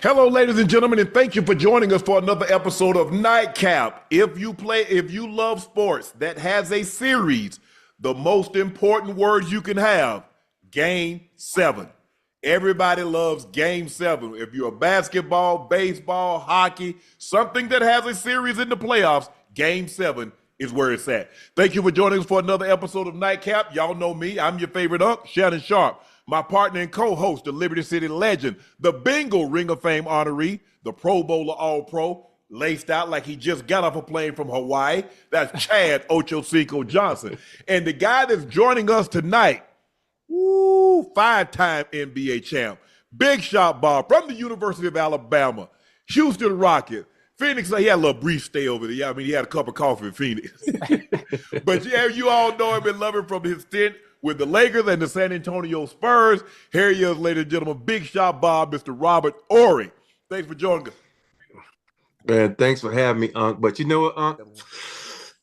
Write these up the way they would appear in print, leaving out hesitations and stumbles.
Hello, ladies and gentlemen, and thank you for joining us for another episode of Nightcap. If you love sports that has a series, the most important words you can have, Game 7. Everybody loves Game 7. If you're a basketball, baseball, hockey, something that has a series in the playoffs, Game 7 is where it's at. Thank you for joining us for another episode of Nightcap. Y'all know me. I'm your favorite Shannon Sharpe. My partner and co-host, the Liberty City legend, the Bingo Ring of Fame honoree, the Pro Bowler All-Pro, laced out like he just got off a plane from Hawaii. That's Chad Ochocinco Johnson. And the guy that's joining us tonight, five-time NBA champ, Big Shot Bob from the University of Alabama, Houston Rockets. Phoenix, he had a little brief stay over there. I mean, he had a cup of coffee in Phoenix. But yeah, you all know him and love him from his stint with the Lakers and the San Antonio Spurs. Here he is, ladies and gentlemen, Big Shot Bob, Mr. Robert Horry. Thanks for joining us. Man, thanks for having me, Unc. But you know what, Unc?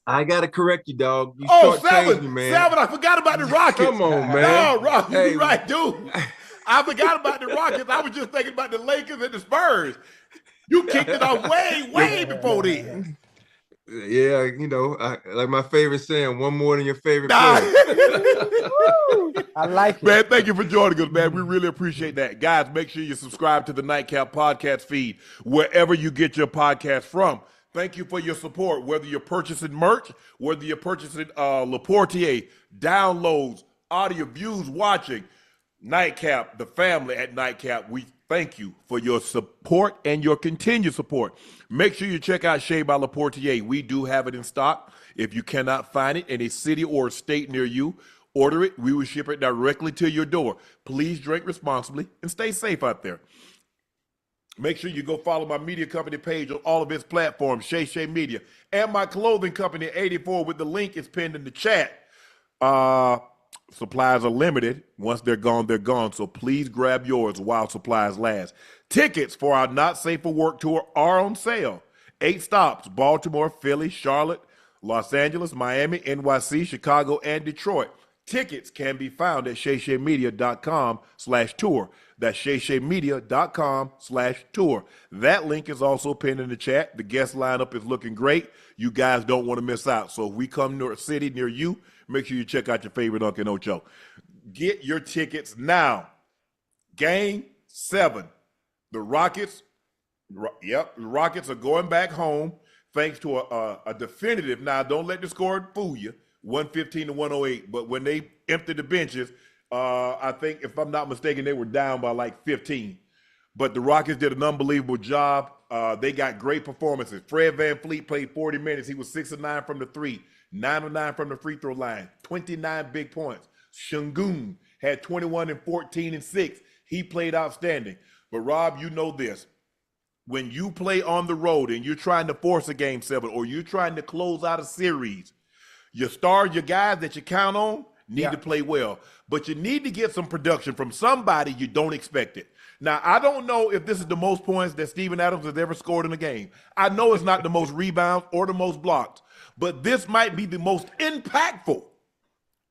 I got to correct you, dog. You Seven, me, man. Seven, I forgot about the Rockets. Come on, man. No, Rob, you're right, dude. I forgot about the Rockets. I was just thinking about the Lakers and the Spurs. You kicked it off way before then. Yeah, you know, like my favorite saying, one more than your favorite player. I like it. Man, thank you for joining us, man. We really appreciate that. Guys, make sure you subscribe to the Nightcap podcast feed wherever you get your podcast from. Thank you for your support, whether you're purchasing merch, whether you're purchasing Laportier, downloads, audio views, watching. Nightcap, the family at Nightcap, we thank you for your support and your continued support. Make sure you check out Shea by Laportier. We do have it in stock. If you cannot find it in a city or a state near you, order it. We will ship it directly to your door. Please drink responsibly and stay safe out there. Make sure you go follow my media company page on all of its platforms, Shay Media, and my clothing company, 84, with the link is pinned in the chat. Supplies are limited. Once they're gone, they're gone. So please grab yours while supplies last. Tickets for our Not Safe for Work tour are on sale. 8 stops: Baltimore, Philly, Charlotte, Los Angeles, Miami, NYC, Chicago, and Detroit. Tickets can be found at shayshaymedia.com/tour. That's shayshaymedia.com/tour. That link is also pinned in the chat. The guest lineup is looking great. You guys don't want to miss out. So if we come to a city near you, make sure you check out your favorite Uncle Ocho. Get your tickets now. Game 7. The Rockets are going back home thanks to a definitive. Now, don't let the score fool you. 115-108. But when they emptied the benches, I think, if I'm not mistaken, they were down by like 15. But the Rockets did an unbelievable job. They got great performances. Fred VanVleet played 40 minutes. He was 6 of 9 from the 3. 9 of 9 from the free throw line, 29 big points. Şengün had 21 and 14 and 6. He played outstanding. But Rob, you know this. When you play on the road and you're trying to force a Game 7 or you're trying to close out a series, your guys that you count on need to play well. But you need to get some production from somebody you don't expect it. Now, I don't know if this is the most points that Steven Adams has ever scored in a game. I know it's not the most rebounds or the most blocks. But this might be the most impactful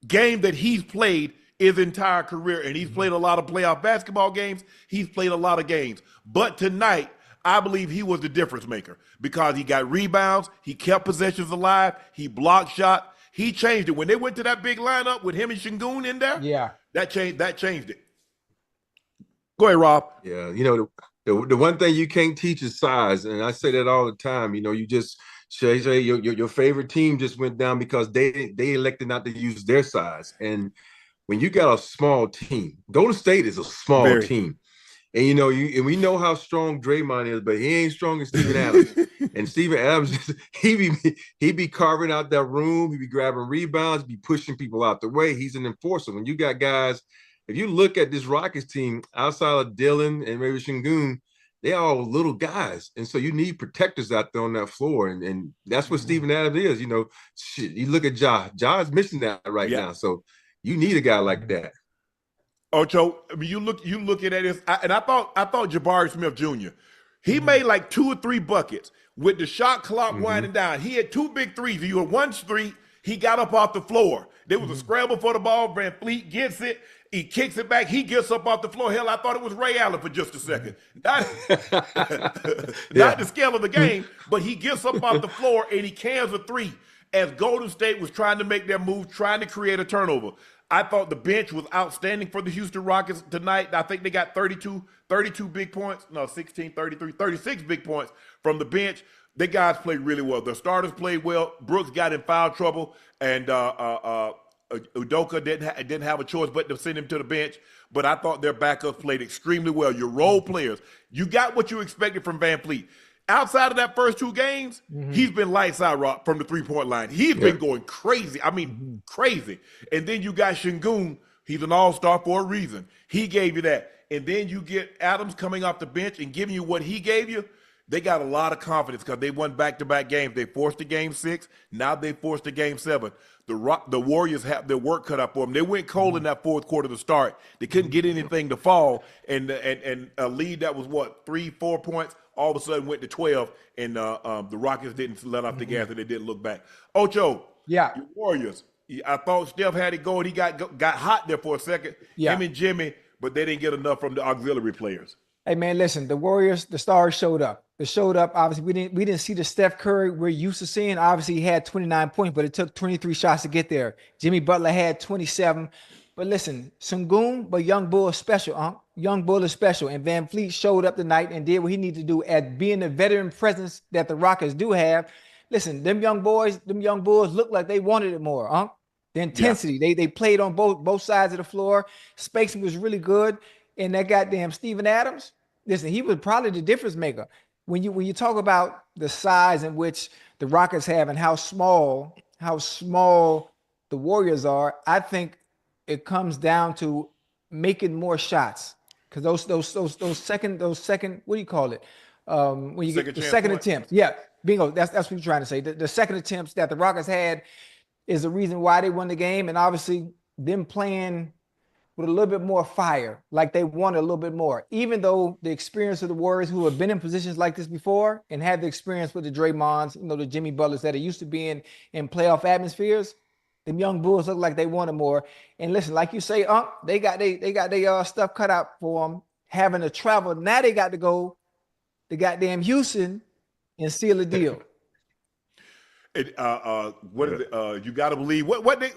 game that he's played his entire career. And he's played a lot of playoff basketball games. He's played a lot of games. But tonight, I believe he was the difference maker because he got rebounds. He kept possessions alive. He blocked shots. He changed it. When they went to that big lineup with him and Şengün in there, that changed it. Go ahead, Rob. Yeah, you know, the one thing you can't teach is size. And I say that all the time. You know, you just say your favorite team just went down because they elected not to use their size. And when you got a small team, Golden State is a small team. And you know, and we know how strong Draymond is, but he ain't strong as Steven Adams. And Steven Adams, he be carving out that room, he be grabbing rebounds, be pushing people out the way. He's an enforcer. When you got guys, if you look at this Rockets team, outside of Dillon and maybe Şengün, they're all little guys. And so you need protectors out there on that floor. And that's what Steven Adams is. You know, shit, you look at Ja. Ja's missing that right now. So you need a guy like that. Ocho, I mean, you look at this, and I thought Jabari Smith Jr. He made like 2 or 3 buckets with the shot clock winding down. He had 2 big threes. You had 1 street. He got up off the floor. There was a scramble for the ball. VanVleet gets it. He kicks it back. He gets up off the floor. Hell, I thought it was Ray Allen for just a second. Not the scale of the game, but he gets up off the floor and he cans a three as Golden State was trying to make their move, trying to create a turnover. I thought the bench was outstanding for the Houston Rockets tonight. I think they got 32 big points. No, 16, 33, 36 big points from the bench. The guys played really well. The starters played well. Brooks got in foul trouble, and Udoka didn't have a choice but to send him to the bench. But I thought their backups played extremely well. Your role players, you got what you expected from Van Fleet. Outside of that first 2 games, he's been lights out, Rock, from the three-point line. He's been going crazy. I mean, crazy. And then you got Şengün. He's an all-star for a reason. He gave you that. And then you get Adams coming off the bench and giving you what he gave you. They got a lot of confidence because they won back-to-back games. They forced a game 6. Now they forced a game 7. The Warriors have their work cut out for them. They went cold in that fourth quarter to start. They couldn't get anything to fall. And a lead that was, 3-4 points, all of a sudden went to 12. And the Rockets didn't let off the gas and they didn't look back. Ocho, your Warriors. I thought Steph had it going. He got hot there for a second. Him and Jimmy, but they didn't get enough from the auxiliary players. Hey man, listen, the Warriors, the stars showed up. They showed up. Obviously, we didn't see the Steph Curry we're used to seeing. Obviously, he had 29 points, but it took 23 shots to get there. Jimmy Butler had 27. But listen, Şengün, but Young Bull is special, Young Bull is special. And Van Fleet showed up tonight and did what he needed to do at being the veteran presence that the Rockets do have. Listen, them young bulls looked like they wanted it more, The intensity. They played on both sides of the floor. Spacing was really good. And that goddamn Steven Adams, listen, he was probably the difference maker. When you talk about the size in which the Rockets have and how small the Warriors are, I think it comes down to making more shots. Because those second, what do you call it? When you get the second attempts. Yeah, bingo. That's what you're trying to say. The second attempts that the Rockets had is the reason why they won the game. And obviously them playing with a little bit more fire, like they wanted a little bit more. Even though the experience of the Warriors who have been in positions like this before and had the experience with the Draymonds, the Jimmy Butlers that are used to being in playoff atmospheres, them young Bulls look like they wanted more. And listen, like you say, they got their stuff cut out for them, having to travel. Now they got to go to goddamn Houston and seal a deal. What is it? You got to believe what they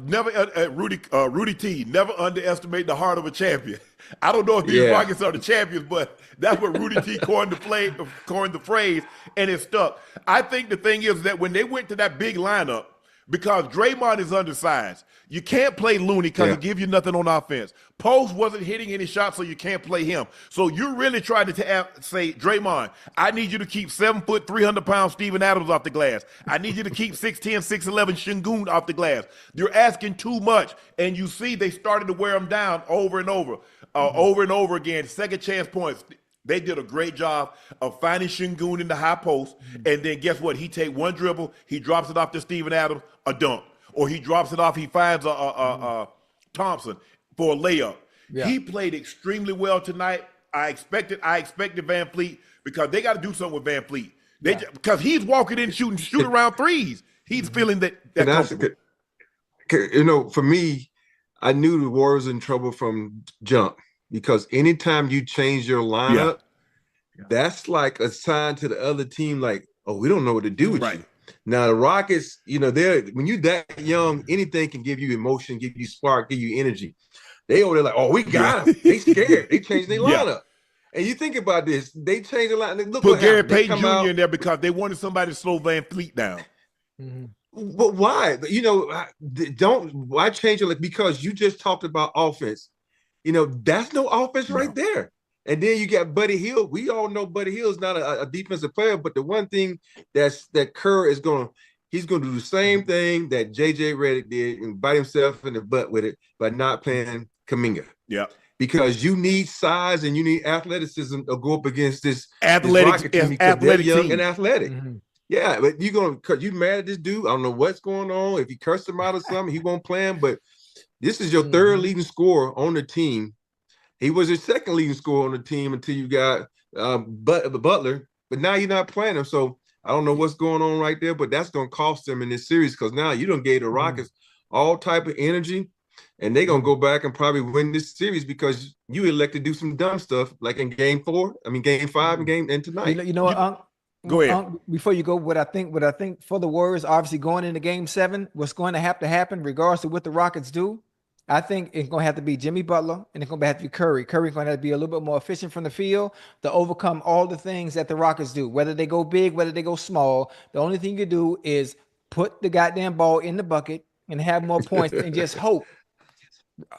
never Rudy T never underestimate the heart of a champion. I don't know if these Rockets are the champions, but that's what Rudy T coined the phrase, and it stuck. I think the thing is that when they went to that big lineup, because Draymond is undersized, you can't play Looney because he gives you nothing on offense. Post wasn't hitting any shots, so you can't play him. So you're really trying to say, Draymond, I need you to keep 7 foot, 300-pound Steven Adams off the glass. I need you to keep 6'10", 6'11" Şengün off the glass. You're asking too much, and you see they started to wear him down over and over again. Second chance points. They did a great job of finding Şengün in the high post, and then guess what? He take one dribble, he drops it off to Steven Adams, a dunk. Or he drops it off, he finds Thompson for a layup. Yeah. He played extremely well tonight. I expected Van Fleet, because they got to do something with Van Fleet. Because he's walking in shooting around threes. He's feeling that for me, I knew the Warriors in trouble from jump. Because anytime you change your lineup, that's like a sign to the other team, like, oh, we don't know what to do with you. Now, the Rockets, when you're that young, anything can give you emotion, give you spark, give you energy. They over there like, oh, we got them. They scared. They changed their lineup. And you think about this, they changed the lineup. Look, put Gary Payton Jr. in there because they wanted somebody to slow Van Fleet down. But why? Why change it? Because you just talked about offense. That's no offense right there. And then you got Buddy Hield. We all know Buddy Hield's not a defensive player, but the one thing that Kerr is he's going to do the same thing that JJ Redick did and bite himself in the butt with it by not playing Kuminga. Yeah. Because you need size and you need athleticism to go up against this athletic team. And athletic. Mm-hmm. Yeah, but you mad at this dude. I don't know what's going on. If he cursed him out or something, he won't play him. But this is your third leading scorer on the team. He was your second leading scorer on the team until you got Butler, but now you're not playing him. So I don't know what's going on right there, but that's going to cost them in this series because now you done gave the Rockets all type of energy. and they're gonna go back and probably win this series because you elect to do some dumb stuff like in game 4, game 5, and tonight. You know what, Unc? Go ahead. Unc, before you go, what I think for the Warriors, obviously going into game 7, what's going to have to happen, regardless of what the Rockets do, I think it's going to have to be Jimmy Butler and it's going to have to be Curry. Curry's going to have to be a little bit more efficient from the field to overcome all the things that the Rockets do, whether they go big, whether they go small. The only thing you do is put the goddamn ball in the bucket and have more points and just hope.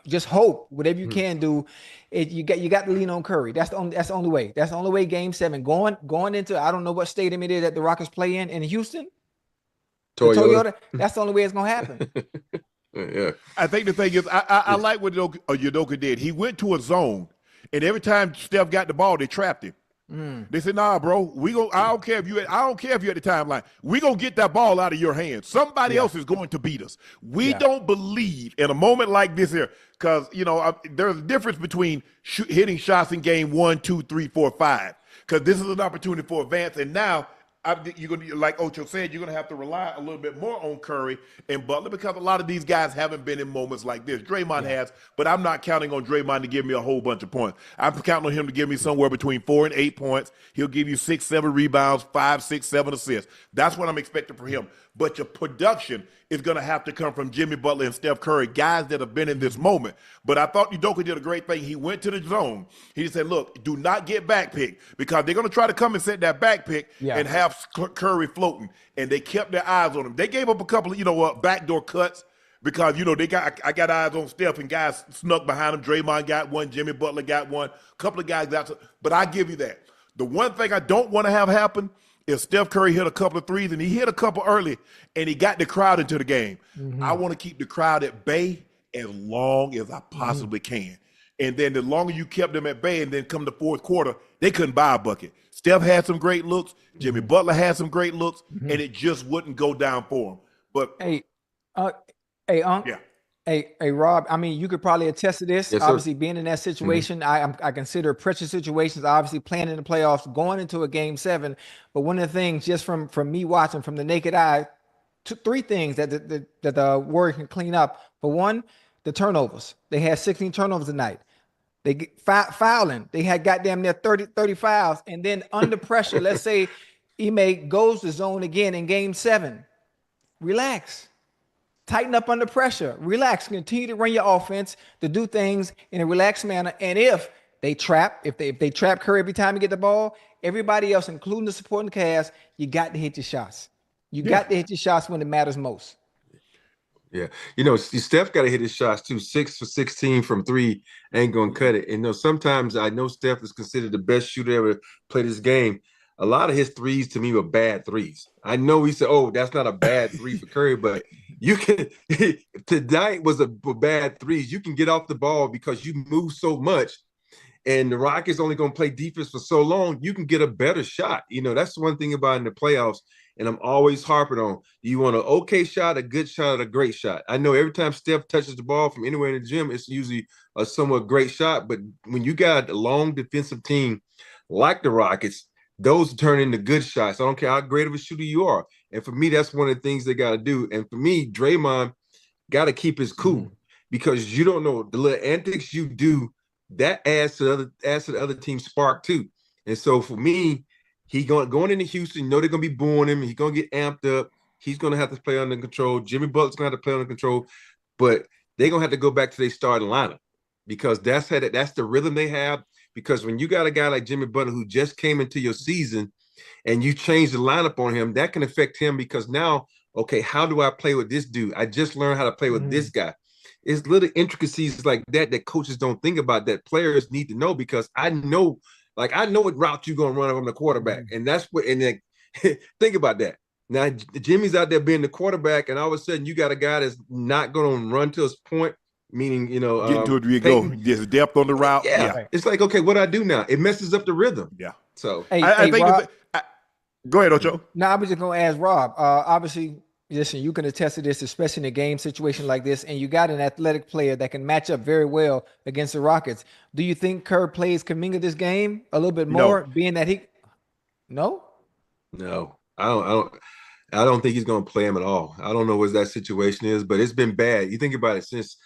Just hope. Whatever you can do, you got to lean on Curry. That's the only way. That's the only way. Game 7 going into, I don't know what stadium it is that the Rockets play in Houston. Toyota. That's the only way it's gonna happen. Yeah. I think the thing is, I like what Udoka did. He went to a zone, and every time Steph got the ball, they trapped him. They said, "Nah, bro, I don't care if you're at the timeline. We gonna get that ball out of your hands. Somebody else is going to beat us. We don't believe in a moment like this here, because there's a difference between hitting shots in game 1, 2, 3, 4, 5. Because this is an opportunity for advance, and now you're going to, like Ocho said, you're going to have to rely a little bit more on Curry and Butler because a lot of these guys haven't been in moments like this. Draymond has, but I'm not counting on Draymond to give me a whole bunch of points. I'm counting on him to give me somewhere between 4 and 8 points. He'll give you 6, 7 rebounds, 5, 6, 7 assists. That's what I'm expecting from him. But your production is going to have to come from Jimmy Butler and Steph Curry, guys that have been in this moment. But I thought Udoka did a great thing. He went to the zone. He said, look, do not get back picked because they're going to try to come and set that back pick and have Curry floating. And they kept their eyes on him. They gave up a couple of, backdoor cuts because, I got eyes on Steph and guys snuck behind him. Draymond got one. Jimmy Butler got one. A couple of guys got some. But I give you that. The one thing I don't want to have happen is Steph Curry hit a couple of threes, and he hit a couple early, and he got the crowd into the game. I want to keep the crowd at bay as long as I possibly can. And then the longer you kept them at bay, and then come the fourth quarter, they couldn't buy a bucket. Steph had some great looks. Jimmy Butler had some great looks, and it just wouldn't go down for him. But Hey, Rob, I mean, you could probably attest to this. Yes, obviously, being in that situation, I consider pressure situations, obviously playing in the playoffs, going into a game 7. But one of the things, just from me watching from the naked eye, 3 things that the Warriors can clean up. For one, the turnovers. They had 16 turnovers tonight. They get fouling. They had goddamn near 30 fouls. And then under pressure, let's say Ime goes to zone again in game 7. Relax. Tighten up under pressure. Relax. Continue to run your offense to do things in a relaxed manner. And if they trap Curry every time you get the ball, everybody else, including the supporting cast, you got to hit your shots. You got to hit your shots when it matters most. Yeah. Steph got to hit his shots too. 6 for 16 from 3 ain't going to cut it. And sometimes I know Steph is considered the best shooter ever played this game. A lot of his threes to me were bad threes. I know he said, "Oh, that's not a bad 3 for Curry," but you can tonight was a bad threes. You can get off the ball because you move so much, and the Rockets only going to play defense for so long. You can get a better shot. That's the one thing about in the playoffs, and I'm always harping on. Do you want an okay shot, a good shot, or a great shot? I know every time Steph touches the ball from anywhere in the gym, it's usually a somewhat great shot. But when you got a long defensive team like the Rockets, those turn into good shots. I don't care how great of a shooter you are. And for me, that's one of the things they got to do. And for me, Draymond got to keep his cool because you don't know the little antics you do that adds to the other team's spark too. And so for me, he going into Houston, they're gonna be booing him. He's gonna get amped up. He's gonna have to play under control. Jimmy Butler's gonna have to play under control, but they're gonna have to go back to their starting lineup because that's the rhythm they have. Because when you got a guy like Jimmy Butler who just came into your season and you change the lineup on him, that can affect him because now, okay, how do I play with this dude? I just learned how to play with this guy. It's little intricacies like that coaches don't think about that players need to know because I know what route you're going to run from the quarterback. And that's what, and then think about that. Now, Jimmy's out there being the quarterback and all of a sudden you got a guy that's not going to run to his point. Meaning, getting to it, you go. There's depth on the route. Yeah. Right. It's like, okay, what do I do now? It messes up the rhythm. Yeah. So I think. Rob, go ahead, Ocho. No, I was just going to ask Rob. Obviously, listen, you can attest to this, especially in a game situation like this, and you got an athletic player that can match up very well against the Rockets. Do you think Kerr plays Kuminga this game a little bit more, being that he? No. I don't think he's going to play him at all. I don't know what that situation is, but it's been bad. You think about it since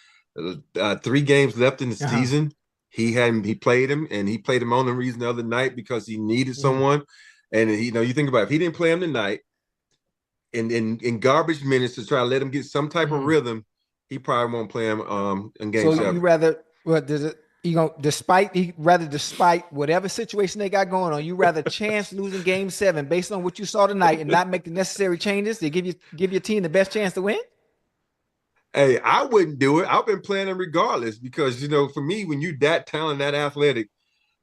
3 games left in the season. He played him, and he played him on the reason the other night because he needed someone. And you think about it, if he didn't play him tonight in garbage minutes to try to let him get some type of rhythm, he probably won't play him in game 7. So you rather despite whatever situation they got going on, you rather chance losing game 7 based on what you saw tonight and not make the necessary changes to give your team the best chance to win? Hey, I wouldn't do it. I've been playing him regardless because, for me, when you that talented, that athletic,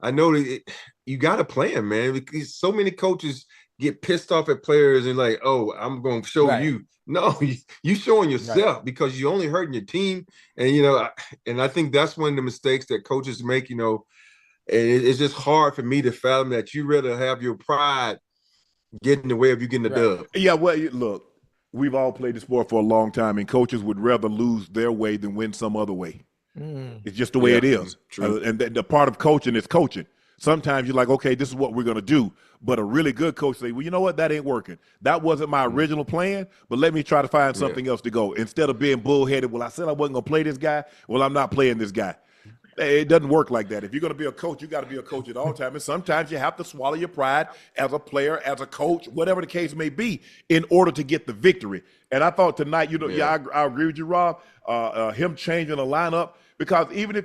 I know that you got to play him, man, because so many coaches get pissed off at players and like, oh, I'm going to show you. No, you showing yourself because you only hurting your team. And, and I think that's one of the mistakes that coaches make, and it's just hard for me to fathom that you rather have your pride get in the way of you getting the dub. Yeah, well, look. We've all played the sport for a long time, and coaches would rather lose their way than win some other way. It's just the way it is. And the part of coaching is coaching. Sometimes you're like, okay, this is what we're going to do. But a really good coach say, well, you know what? That ain't working. That wasn't my original plan, but let me try to find something else to go. Instead of being bullheaded, well, I said I wasn't going to play this guy. Well, I'm not playing this guy. It doesn't work like that. If you're going to be a coach, you got to be a coach at all times. And sometimes you have to swallow your pride as a player, as a coach, whatever the case may be, in order to get the victory. And I thought tonight, I agree with you, Rob. Him changing the lineup, because even if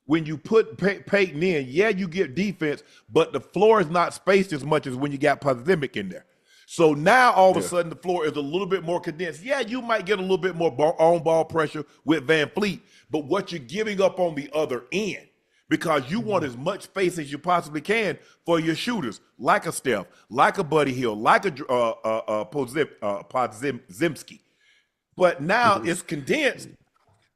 when you put Peyton in, you get defense, but the floor is not spaced as much as when you got Podzimik in there. So now all of a sudden the floor is a little bit more condensed. Yeah, you might get a little bit more on-ball pressure with Van Fleet, but what you're giving up on the other end, because you want as much space as you possibly can for your shooters, like a Steph, like a Buddy Hield, like a Podzimski. But now it's condensed.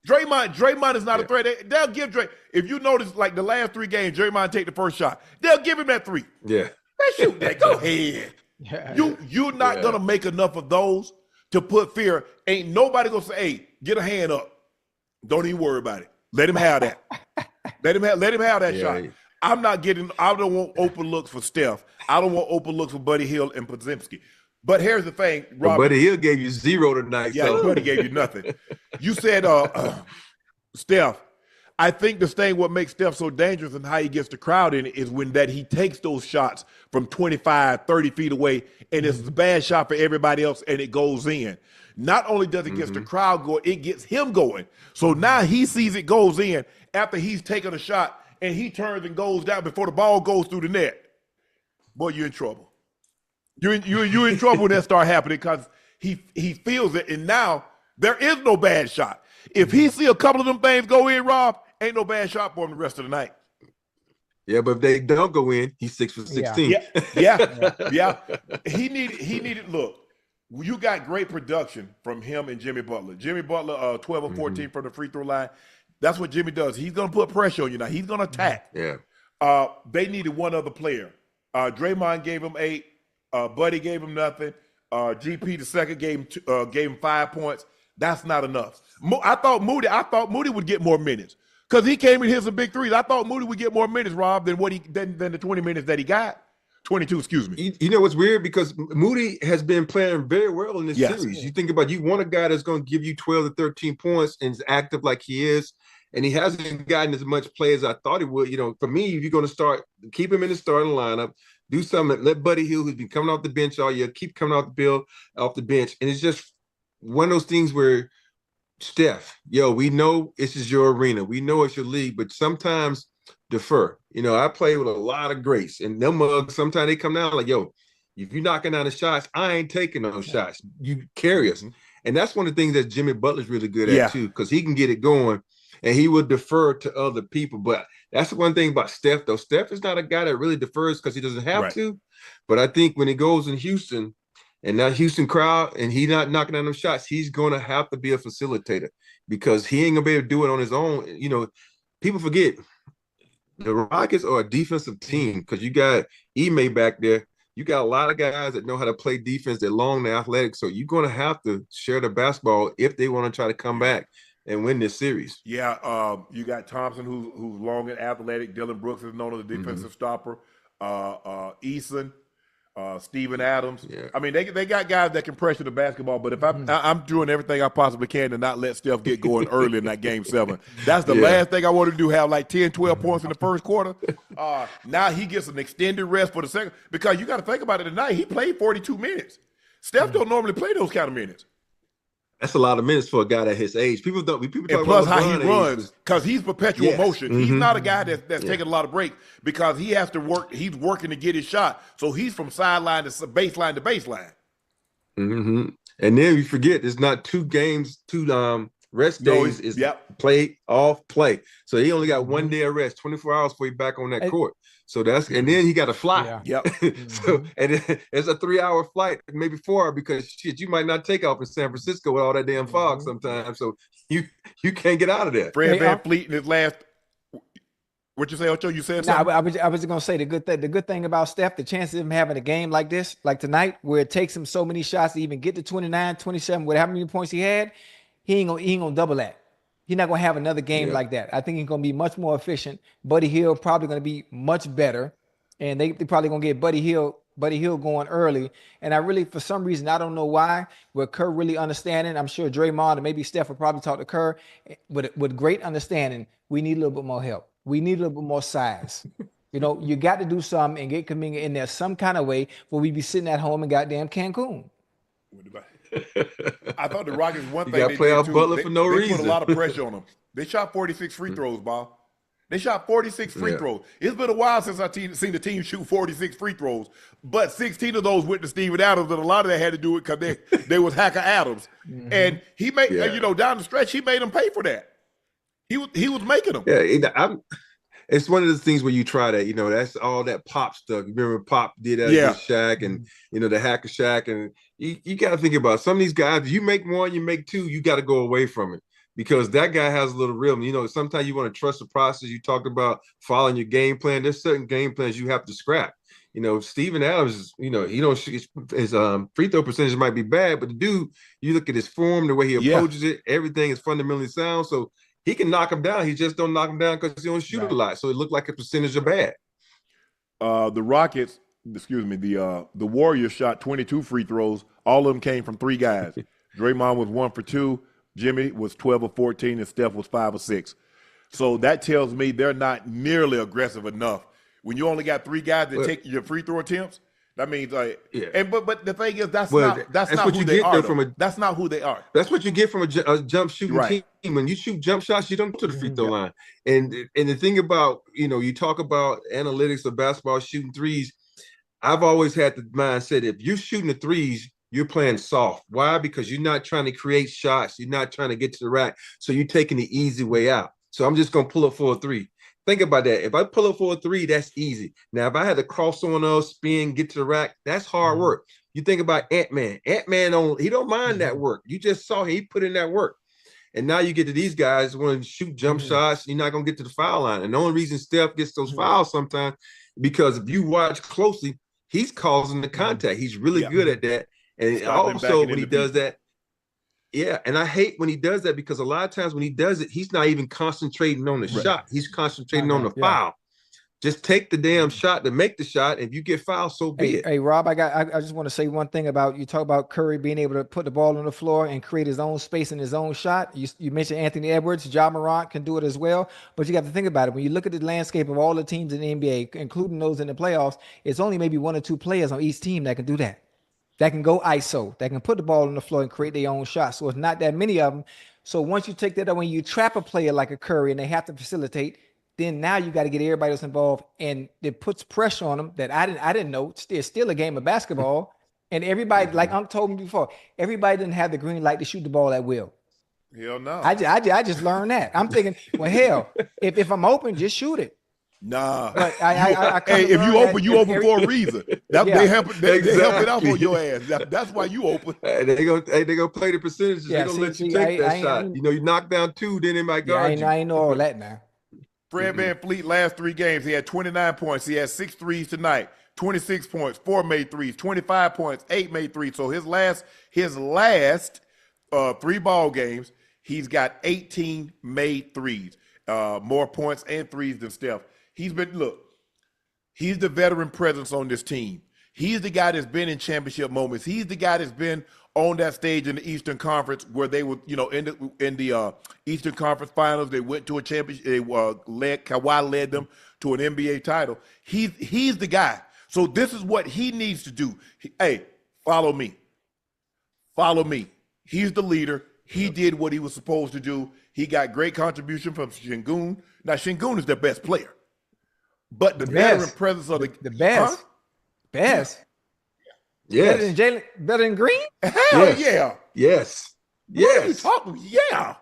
Draymond is not a threat. They'll give Dray. If you notice, like the last 3 games, Draymond take the first shot. They'll give him that 3. Yeah. Shoot that. Go ahead. You're not gonna make enough of those to put fear. Ain't nobody gonna say, hey, get a hand up. Don't even worry about it. Let him have that. let him have that shot. I don't want open looks for Steph. I don't want open looks for Buddy Hield and Podzimski. But here's the thing, Robert. Buddy Hield gave you 0 tonight. Yeah, Buddy gave you nothing. You said Steph. I think the thing what makes Steph so dangerous and how he gets the crowd in it is when that he takes those shots from 25, 30 feet away, and it's a bad shot for everybody else, and it goes in. Not only does it get the crowd going, it gets him going. So now he sees it goes in after he's taken a shot, and he turns and goes down before the ball goes through the net. Boy, you're in trouble. You're in trouble when that start happening, because he feels it, and now there is no bad shot. If he see a couple of them things go in, Rob, ain't no bad shot for him the rest of the night. Yeah, but if they don't go in, he's 6 for 16. Yeah. He needed. Look, you got great production from him and Jimmy Butler. Jimmy Butler, 12 or 14 from the free throw line. That's what Jimmy does. He's gonna put pressure on you now. He's gonna attack. Yeah. They needed one other player. Draymond gave him 8. Buddy gave him nothing. GP the second gave him 5 points. That's not enough. I thought Moody would get more minutes because he came and hit some big threes. I thought Moody would get more minutes, Rob, than the 20 minutes that he got. 22, excuse me. You know what's weird? Because Moody has been playing very well in this series. You think about, you want a guy that's going to give you 12 to 13 points and is active like he is, and he hasn't gotten as much play as I thought he would. For me, if you're going to keep him in the starting lineup, do something. Let Buddy Hield, who's been coming off the bench all year, keep coming off the bench. And it's just one of those things where, Steph, we know this is your arena. We know it's your league, but sometimes defer. I play with a lot of grace, and them mugs, sometimes they come down like, if you're knocking down the shots, I ain't taking those shots. You carry us. And that's one of the things that Jimmy Butler's really good at too, because he can get it going and he will defer to other people. But that's the one thing about Steph, though. Steph is not a guy that really defers because he doesn't have to. But I think when he goes in Houston, and that Houston crowd, and he not knocking down them shots, he's going to have to be a facilitator because he ain't going to be able to do it on his own. People forget the Rockets are a defensive team because you got Ime back there. You got a lot of guys that know how to play defense. They're long, they're athletic. So you're going to have to share the basketball if they want to try to come back and win this series. Yeah, you got Thompson, who's long and athletic. Dylan Brooks is known as a defensive stopper. Eason. Steven Adams. Yeah. I mean, they got guys that can pressure the basketball, but if I'm doing everything I possibly can to not let Steph get going early in that game 7. That's the last thing I want to do, have like 10, 12 points in the first quarter. Now he gets an extended rest for the second, because you got to think about it tonight. He played 42 minutes. Steph don't normally play those kind of minutes. That's a lot of minutes for a guy at his age. People talk And about plus how he LeBron runs, because he's perpetual motion. He's not a guy that's taking a lot of breaks, because he has to work. He's working to get his shot. So he's from sideline to baseline to baseline. And then you forget, it's not 2 games, 2 rest days. It's play, off, play. So he only got 1 day of rest, 24 hours before he back on that court. So and then he got to fly. So, and it's a 3-hour flight, maybe 4 hours, because shit, you might not take off in San Francisco with all that damn fog sometimes. So you can't get out of there. Fred VanVleet in his last, what you say, Ocho? You said something? I was just gonna say the good thing about Steph, the chances of him having a game like this, like tonight, where it takes him so many shots to even get to 29, 27, with how many points he had, he ain't gonna double that. He's not going to have another game like that. I think he's going to be much more efficient. Buddy Hield probably going to be much better. And they probably going to get Buddy Hield going early. And I really, for some reason, I don't know why, with Kerr really understanding, I'm sure Draymond and maybe Steph will probably talk to Kerr with great understanding. We need a little bit more help. We need a little bit more size. You got to do something and get Kuminga in there some kind of way, where we be sitting at home in goddamn Cancun. I thought the Rockets, one thing they play did off too, Butler for no they reason. put a lot of pressure on them. They shot 46 free throws, Bob. They shot 46 free throws. It's been a while since I've seen the team shoot 46 free throws, but 16 of those went to Steven Adams, and a lot of that had to do it because they was Hacker Adams. And he made, down the stretch, he made them pay for that. He was making them. Yeah, it's one of those things where you try that, that's all that Pop stuff. You remember Pop did that against Shaq, and the Hacker Shaq, and you got to think about some of these guys. You make 1, you make 2, you got to go away from it, because that guy has a little rhythm. Sometimes you want to trust the process. You talked about following your game plan. There's certain game plans you have to scrap. Steven Adams, he don't shoot, his free throw percentage might be bad, but the dude, you look at his form, the way he approaches it, everything is fundamentally sound. So he can knock him down. He just don't knock him down because he don't shoot a lot. So it looked like a percentage of bad. The Rockets, the Warriors shot 22 free throws. All of them came from 3 guys. Draymond was 1 for 2. Jimmy was 12 of 14, and Steph was 5 of 6. So that tells me they're not nearly aggressive enough. When you only got 3 guys that take your free throw attempts, that means but the thing is, that's not who they are. That's not who they are. That's what you get from a jump shooting team. When you shoot jump shots, you don't go to the free throw line. And the thing about, you talk about analytics of basketball, shooting threes. I've always had the mindset, if you're shooting the threes, you're playing soft. Why? Because you're not trying to create shots. You're not trying to get to the rack. So you're taking the easy way out. So I'm just going to pull up for a 3. Think about that. If I pull up for a 3, that's easy. Now, if I had to cross someone else, spin, get to the rack, that's hard work. You think about Ant-Man. Ant-Man, he don't mind that work. You just saw he put in that work. And now you get to these guys want to shoot jump shots. You're not going to get to the foul line. And the only reason Steph gets those fouls sometimes, because if you watch closely, he's causing the contact. He's really good at that. And also when he does that, and I hate when he does that, because a lot of times when he does it, he's not even concentrating on the shot. He's concentrating on the foul. Just take the damn shot to make the shot. If you get fouled, so be it. Hey, Rob, I just want to say one thing about, you talk about Curry being able to put the ball on the floor and create his own space in his own shot. You mentioned Anthony Edwards, Ja Morant can do it as well. But you got to think about it. When you look at the landscape of all the teams in the NBA, including those in the playoffs, it's only maybe 1 or 2 players on each team that can do that. That can go ISO, that can put the ball on the floor and create their own shot. So it's not that many of them. So once you take that, when you trap a player like a Curry and they have to facilitate, then now you got to get everybody else involved, and it puts pressure on them that I didn't know. It's still a game of basketball, and everybody, like Unc told me before, everybody didn't have the green light to shoot the ball at will. Hell no. I just learned that. I'm thinking, well, hell, if I'm open, just shoot it. Nah. But hey, if you open, you open for a reason. They help it out for your ass. That's why you open. Hey, they gonna play the percentages. They're gonna let you take that shot. You knock down 2, then they might guard you. I ain't know all that now. Fred VanVleet, last 3 games, he had 29 points. He had 6 threes tonight, 26 points, 4 made threes, 25 points, 8 made threes. So his last 3 ball games, he's got 18 made threes, more points and threes than Steph. He's the veteran presence on this team. He's the guy that's been in championship moments. He's the guy that's been on that stage in the Eastern Conference where they were, in the Eastern Conference Finals. They went to a championship. Kawhi led them to an NBA title. He's the guy. So this is what he needs to do. Hey, follow me. Follow me. He's the leader. He did what he was supposed to do. He got great contribution from Şengün. Now, Şengün is their best player. But the veteran presence of the best. Huh? Best. Yes. Better than Green? Hell yeah. Yes. What are you talking? Yeah.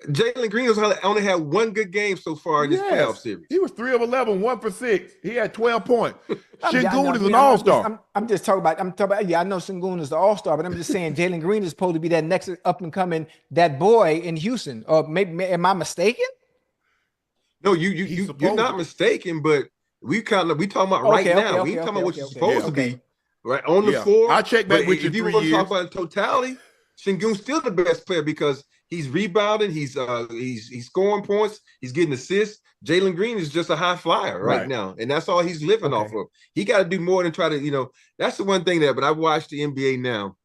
Jalen Green has only had one good game so far in this playoff series. He was 3 of 11, 1 for 6. He had 12 points. Şengün is an all-star. I'm talking about, yeah, I know Şengün is the all-star, but I'm just saying Jalen Green is supposed to be that next up-and-coming, that boy in Houston. Or maybe, am I mistaken? No, you're not mistaken, but we talking about right now. We talking about what you're supposed to be, right on the floor. I check back with you if you 3 want years. to talk about totality, Şengün's still the best player because he's rebounding, he's scoring points, he's getting assists. Jalen Green is just a high flyer right now, and that's all he's living off of. He got to do more than try to, that's the one thing that. But I watch the NBA now.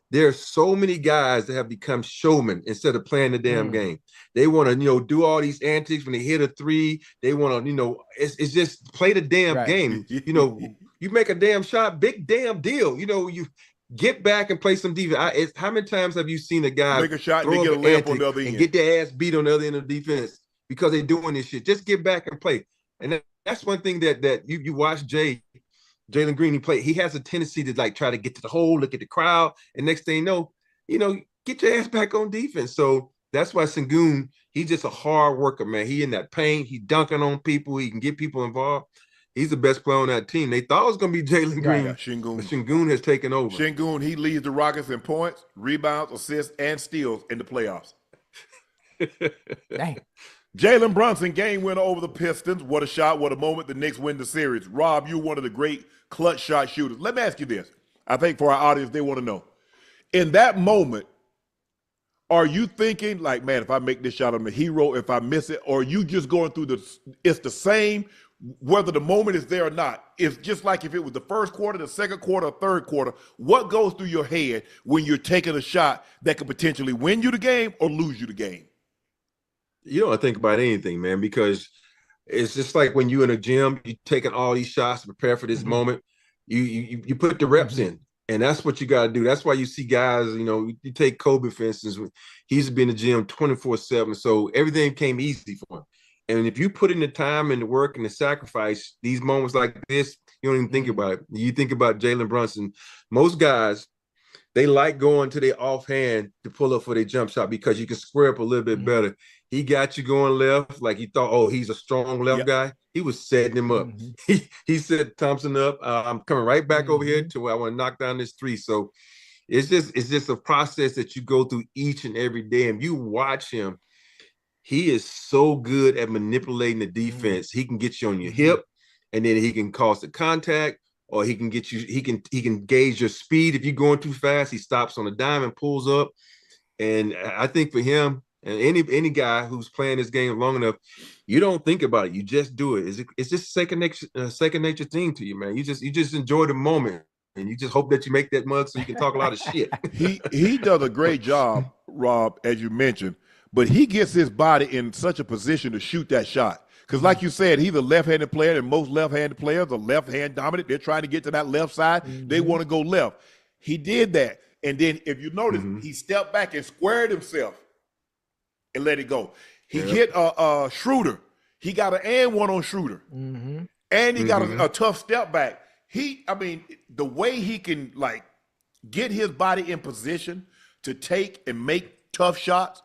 There are so many guys that have become showmen instead of playing the damn game. They want to, do all these antics when they hit a 3. They want to, it's just play the damn game. You make a damn shot, big damn deal. You get back and play some defense. How many times have you seen a guy make a shot and throw get a layup on the other and end, get their ass beat on the other end of the defense because they're doing this shit? Just get back and play. And that's one thing that you watch Jalen Green, he has a tendency to try to get to the hole, look at the crowd, and next thing you know, get your ass back on defense. So that's why Şengün, he's just a hard worker, man. He in that paint, he dunking on people, he can get people involved. He's the best player on that team. They thought it was going to be Jalen Green. Yeah, Şengün. But Şengün has taken over. Şengün, he leads the Rockets in points, rebounds, assists, and steals in the playoffs. Dang. Jalen Brunson, game winner over the Pistons. What a shot, what a moment. The Knicks win the series. Rob, you're one of the great clutch shot shooters. Let me ask you this. I think for our audience, they want to know. In that moment, are you thinking man, if I make this shot, I'm a hero. If I miss it, or are you just going through it's the same whether the moment is there or not? It's just like if it was the first quarter, the second quarter, or third quarter. What goes through your head when you're taking a shot that could potentially win you the game or lose you the game? You don't think about anything, man, because it's just like when you're in a gym, you're taking all these shots to prepare for this moment. You put the reps in, and that's what you got to do. That's why you see guys, you take Kobe, for instance, he's been in the gym 24/7, so everything came easy for him. And if you put in the time and the work and the sacrifice, these moments like this, you don't even think about it. You think about Jalen Brunson. Most guys, they like going to their offhand to pull up for their jump shot because you can square up a little bit better. He got you going left, like he thought, he's a strong left guy. He was setting him up. He set Thompson up. I'm coming right back over here to where I want to knock down this 3. So it's just a process that you go through each and every day. And you watch him. He is so good at manipulating the defense. He can get you on your hip, and then he can cause the contact, or he can get you. He can gauge your speed. If you're going too fast, he stops on a dime and pulls up. And I think for him, and any guy who's playing this game long enough, you don't think about it. You just do it. It's just second nature thing to you, man. You just enjoy the moment, and you just hope that you make that mug so you can talk a lot of shit. He does a great job, Rob, as you mentioned, but he gets his body in such a position to shoot that shot. Because like you said, he's a left-handed player, and most left-handed players are left-hand dominant. They're trying to get to that left side. They want to go left. He did that. And then if you notice, he stepped back and squared himself and let it go. He hit Schroeder. He got an and one on Schroeder. And he got a tough step back. The way he can get his body in position to take and make tough shots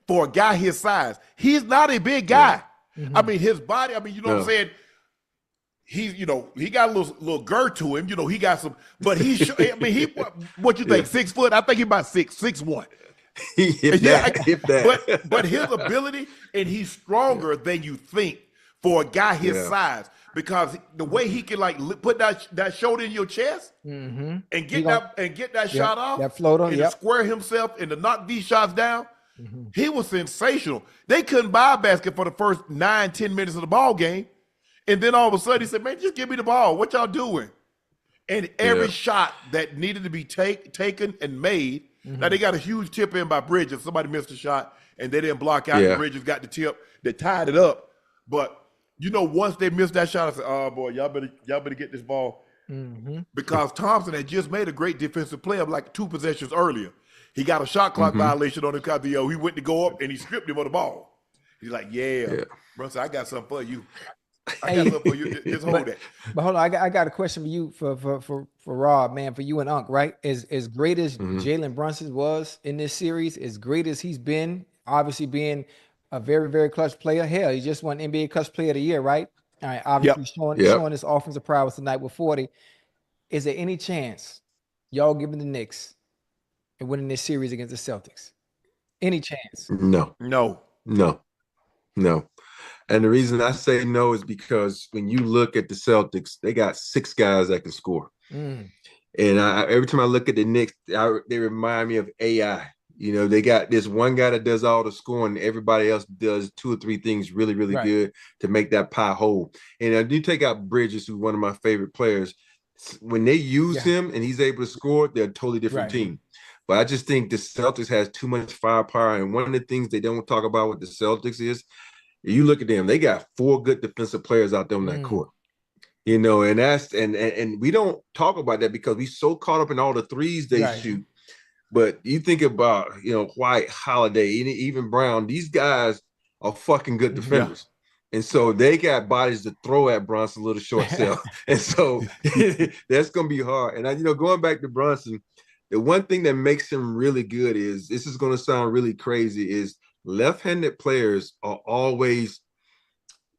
for a guy his size. He's not a big guy. His body, you know what I'm saying? He's, he got a little girth to him. He got some, but what you think, 6 foot? I think he's about 6'1". But his ability, and he's stronger than you think for a guy his size, because the way he can put that shoulder in your chest and get that shot off, that floater, and to square himself and to knock these shots down. He was sensational. They couldn't buy a basket for the first 9-10 minutes of the ball game, And then all of a sudden he said, man, just give me the ball. What y'all doing? And every shot that needed to be taken and made, now they got a huge tip in by Bridges. Somebody missed a shot and they didn't block out. And Bridges got the tip that tied it up. But, you know, once they missed that shot, I said, oh, boy, y'all better get this ball. Because Thompson had just made a great defensive play of like 2 possessions earlier. He got a shot clock violation on him because he went to go up and he stripped him of the ball. He's like, Brunson, I got something for you. I got something for you. Just hold that. But hold on, I got a question for you, for Rob, man, for you and Unc, right? As great as Jalen Brunson was in this series, as great as he's been, obviously being a very, very clutch player. Hell, he just won NBA Clutch Player of the Year, right? All right, obviously showing his offensive prowess tonight with 40. Is there any chance y'all giving the Knicks and winning this series against the Celtics? Any chance? No. And the reason I say no is because when you look at the Celtics, they got 6 guys that can score. And every time I look at the Knicks, they remind me of AI. You know, they got this one guy that does all the scoring. Everybody else does 2 or 3 things really, really good to make that pie whole. And I do take out Bridges, who's one of my favorite players. When they use him and he's able to score, they're a totally different team. But I just think the Celtics has too much firepower. And one of the things they don't talk about with the Celtics is, you look at them, they got 4 good defensive players out there on that court. You know, and that's and we don't talk about that because we so caught up in all the threes they shoot. But you think about, you know, White, Holiday, even Brown, these guys are fucking good defenders. And so they got bodies to throw at Brunson, a little short cell. And so that's going to be hard. And, you know, going back to Brunson, the one thing that makes him really good is, this is going to sound really crazy, is left-handed players are always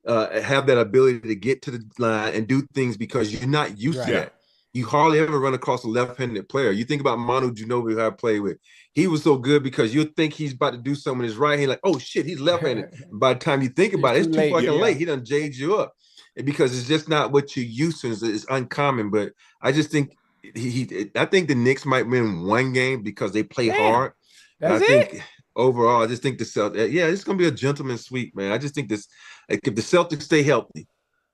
have that ability to get to the line and do things because you're not used to that. You hardly ever run across a left-handed player. You think about Manu Ginobili, who I played with. He was so good because you think he's about to do something with his right hand, like, oh shit, he's left-handed. By the time you think about it, it's too fucking late. He done jade you up. And because it's just not what you're used to. It's uncommon. But I just think I think the Knicks might win 1 game because they play hard. That's think overall, I just think the Celtics, it's gonna be a gentleman's sweep, man. I just think this, like, if the Celtics stay healthy,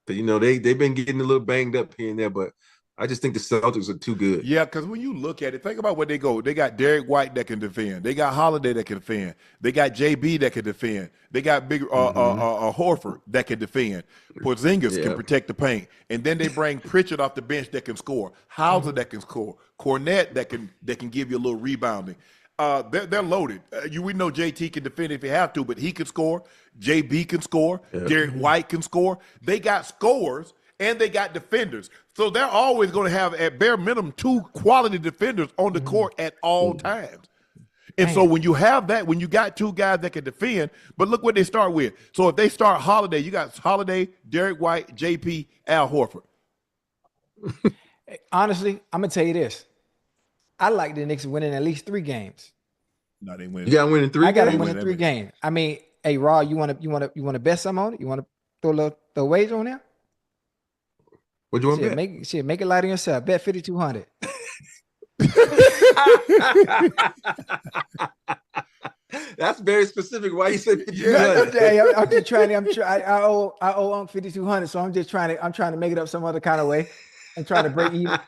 but you know, they've been getting a little banged up here and there, but I just think the Celtics are too good. Yeah, because when you look at it, think about what they go. They got Derek White that can defend. They got Holiday that can defend. They got JB that can defend. They got big Horford that can defend. Porzingis can protect the paint. And then they bring Pritchard off the bench that can score. Hauser that can score. Cornette that can give you a little rebounding. They're loaded. We know JT can defend if he have to, but he can score. JB can score. Derek White can score. They got scorers and they got defenders. So they're always going to have, at bare minimum, 2 quality defenders on the court at all times. And so when you have that, when you got 2 guys that can defend, but look what they start with. So if they start Holiday, you got Holiday, Derek White, JP, Al Horford. Honestly, I'm going to tell you this. I like the Knicks winning at least 3 games. No, they win. You got to win in 3 games? I got to win in 3 games. I mean, hey, Raw, you want to bet some on it? You want to throw a wager on there? What do you want to bet? Make it light on yourself. Bet 5,200. That's very specific. Why you said 5,200? I'm just trying. I owe Unc 5,200, so I'm trying to make it up some other kind of way. I'm trying to break even.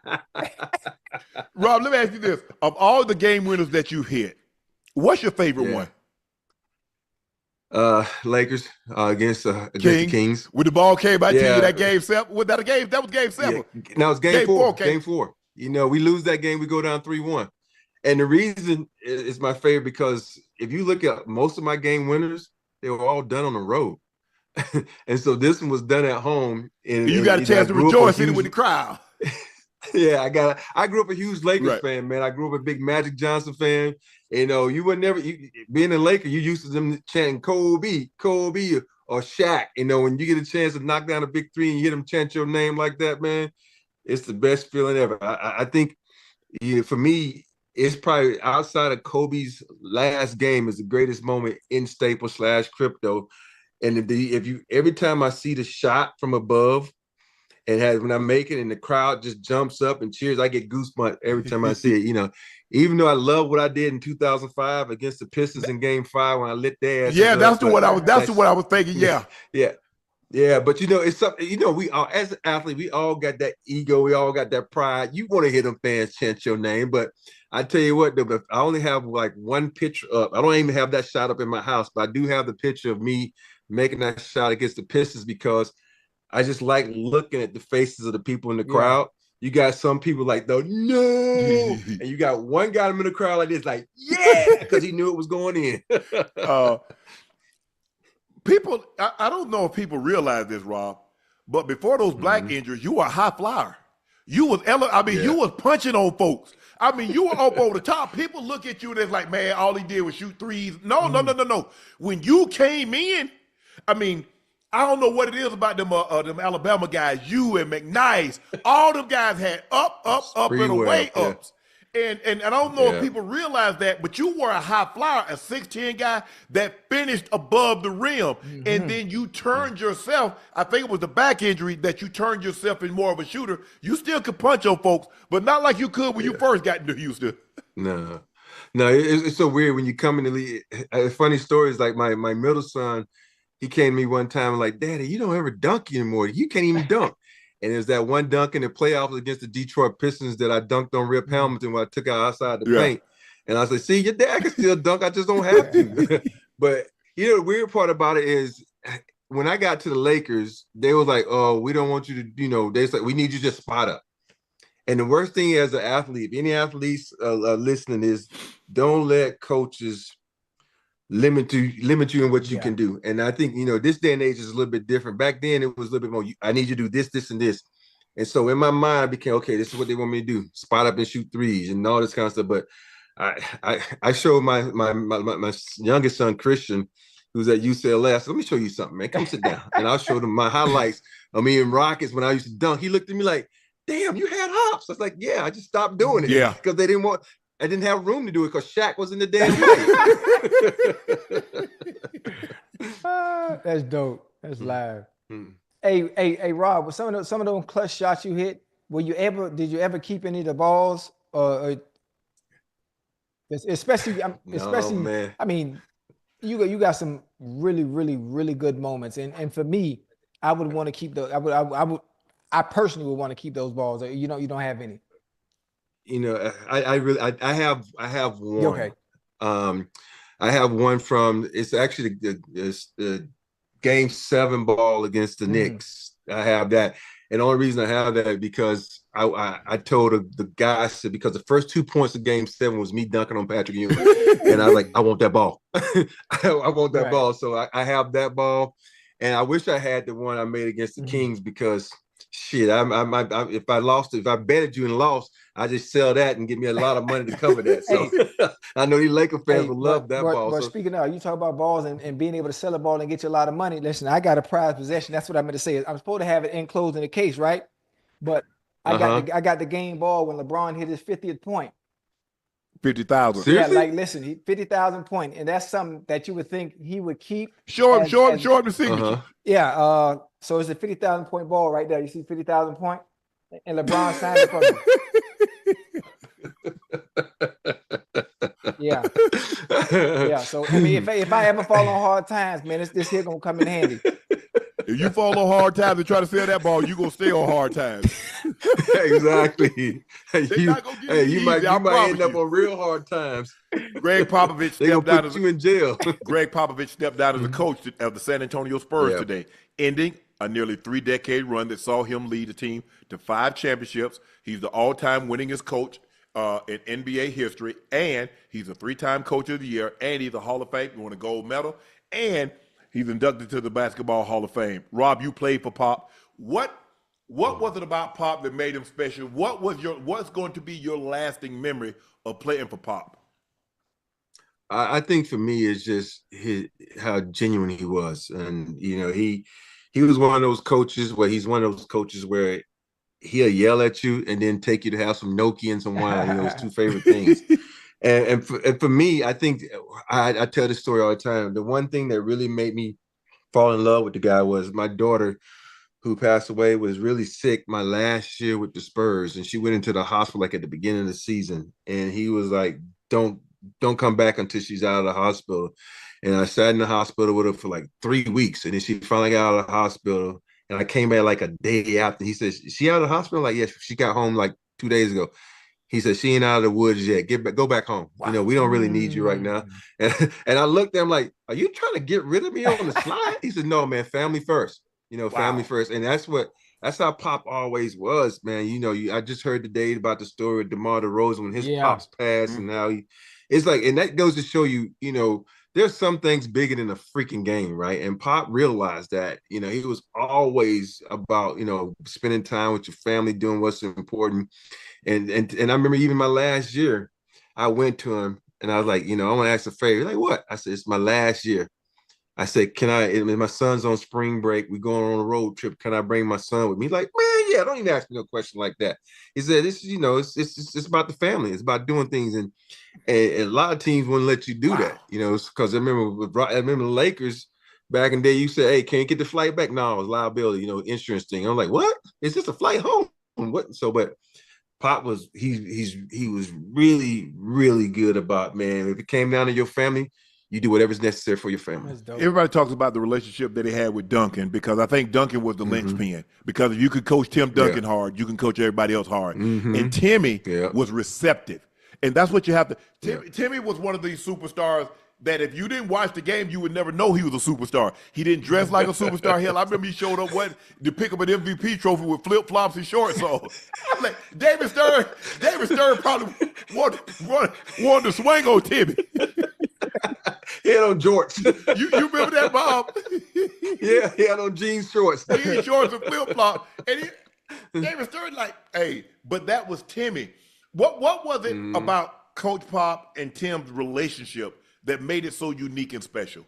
Rob, let me ask you this: of all the game winners that you hit, what's your favorite one? Lakers against the Kings. When the ball came out to you, that game 7. Was that a game? That was game 7. No, it's game 4. Game 4. You know, we lose that game, we go down 3-1. And the reason it's my favorite because if you look at most of my game winners, they were all done on the road. And so this one was done at home. And you got a chance to rejoice in it with the crowd. Yeah, I grew up a huge Lakers fan, man. I grew up a big Magic Johnson fan. You know, you would never being a Laker, you used to them chanting Kobe, or Shaq. You know, when you get a chance to knock down a big 3 and you hear them chant your name like that, man, it's the best feeling ever. I think for me, it's probably outside of Kobe's last game is the greatest moment in Staples / crypto. And every time I see the shot from above, and when I make it and the crowd just jumps up and cheers, I get goosebumps every time I see it. You know, even though I love what I did in 2005 against the Pistons in Game 5 when I lit their ass. Yeah, that's what I was thinking. Yeah. Yeah, but it's something, we all, as an athlete, we all got that ego, we all got that pride. You want to hear them fans chant your name, but I tell you what, though, I only have like one picture up. I don't even have that shot up in my house, but I do have the picture of me making that shot against the Pistons because I just like looking at the faces of the people in the Yeah. crowd. You got some people like, though, no, and you got one guy in the crowd like this, like, yeah, because he knew it was going in. People, I don't know if people realize this, Rob, but before those black injuries, you were a high flyer. You was, you was punching on folks. I mean, you were up over the top. People look at you and they're like, man, all he did was shoot threes. No. When you came in, I mean, I don't know what it is about them Alabama guys, you and McNice. All them guys had up, and away ups. And I don't know if people realize that, but you were a high flyer, a 6'10" guy that finished above the rim. And then you turned yourself, I think it was the back injury that you turned yourself in more of a shooter. You still could punch on folks, but not like you could when you first got into Houston. No, it's so weird when you come in the league. A funny story is like my middle son, he came to me one time and like, Daddy, you don't ever dunk anymore. You can't even dunk. And there's that one dunk in the playoffs against the Detroit Pistons that I dunked on Rip Hamilton when I took out outside the paint. And I was like, see, your dad can still dunk. I just don't have to. But, the weird part about it is when I got to the Lakers, they was like, oh, we don't want you to, they said, we need you to just spot up. And the worst thing as an athlete, if any athletes listening is don't let coaches limit you in what you can do. And I think, this day and age is a little bit different. Back then, it was a little bit more, I need you to do this, this, and this. And so in my mind, I became, okay, this is what they want me to do. Spot up and shoot threes and all this kind of stuff. But I showed my youngest son, Christian, who's at UCLA. I said, let me show you something, man. Come sit down. And I'll show them my highlights of me and Rockets when I used to dunk. He looked at me like, damn, you had hops. I was like, yeah, I just stopped doing it. Yeah. Because I didn't have room to do it because Shaq was in the damn way. That's dope. That's live. Hey, Rob, with some of those clutch shots you hit, did you ever keep any of the balls? Especially, man. I mean, you got some really, really, really good moments. And for me, I would want to keep I personally would want to keep those balls. You don't have any. I have one. Okay. I have one from, it's actually the game 7 ball against the Knicks. I have that. And the only reason I have that is because I told the guy, I said, because the first 2 points of game 7 was me dunking on Patrick Ewing. And I was like, I want that ball. I want that ball. So I have that ball. And I wish I had the one I made against the Kings because shit, if I betted you and lost, I just sell that and give me a lot of money to cover that. So I know these Laker fans will love that ball. But speaking of, you talk about balls and being able to sell a ball and get you a lot of money. Listen, I got a prized possession. That's what I meant to say. I'm supposed to have it enclosed in the case, right? But I got the game ball when LeBron hit his 50th point. 50,000. Yeah, like listen, 50,000 point, and that's something that you would think he would keep. Show him the signature. Yeah, so it's a 50,000 point ball right there. You see 50,000 point, and LeBron signed it for me. Yeah. So I mean, if I ever fall on hard times, man, this here gonna come in handy. If you fall on hard times and try to sell that ball, you're going to stay on hard times. Exactly. You might end up on real hard times. Gregg Popovich stepped down as in jail. Gregg Popovich stepped down as a coach of the San Antonio Spurs today, ending a nearly 3-decade run that saw him lead the team to 5 championships. He's the all-time winningest coach in NBA history, and he's a 3-time coach of the year, and he's a Hall of Fame. He won a gold medal, and he's inducted to the Basketball Hall of Fame. Rob, you played for Pop. What was it about Pop that made him special? What's going to be your lasting memory of playing for Pop? I think for me it's just how genuine he was, and he was one of those coaches where he'll yell at you and then take you to have some gnocchi and some wine. His 2 favorite things. And for me, I think I tell this story all the time. The one thing that really made me fall in love with the guy was my daughter, who passed away, was really sick my last year with the Spurs, and she went into the hospital like at the beginning of the season. And he was like, "Don't come back until she's out of the hospital." And I sat in the hospital with her for like 3 weeks. And then she finally got out of the hospital. And I came back like a day after. He says, "Is she out of the hospital?" Like, yes, she got home like 2 days ago. He said, "She ain't out of the woods yet. Go back home. Wow. You know, we don't really need you right now." And I looked at him like, "Are you trying to get rid of me on the slide?" He said, "No, man, family first. You know, family first." And that's how Pop always was, man. You know, I just heard today about the story of DeMar DeRozan when his pops passed, and now it's like, and that goes to show you, you know, there's some things bigger than a freaking game, right? And Pop realized that, you know, he was always about, you know, spending time with your family, doing what's important. And I remember even my last year, I went to him and I was like, you know, I want to ask a favor. Like, what? I said, "It's my last year." I said, "Can I, my son's on spring break, we're going on a road trip. Can I bring my son with me?" He's like, "Man, yeah, don't even ask me no question like that." He said, "This is, you know, it's about the family. It's about doing things." And a lot of teams wouldn't let you do that, you know, because I remember the Lakers back in the day, you said, "Hey, can you get the flight back?" "No, it's liability, you know, insurance thing." I'm like, "What? Is this a flight home?" What? So, but Pop was he was really, really good about, man, if it came down to your family, you do whatever's necessary for your family. Everybody talks about the relationship that he had with Duncan, because I think Duncan was the linchpin. Because if you could coach Tim Duncan hard, you can coach everybody else hard. And Timmy was receptive. And that's what you have to. Timmy was one of these superstars that if you didn't watch the game, you would never know he was a superstar. He didn't dress like a superstar. Hell, I remember he showed up to pick up an MVP trophy with flip-flops and shorts on. I'm like, David Stern probably wanted to swing on Timmy. He had on jorts. You remember that, Bob? Yeah, he had on jeans shorts. Jeans shorts and flip-flops. And David Stern like, hey, but that was Timmy. What was it about Coach Pop and Tim's relationship that made it so unique and special?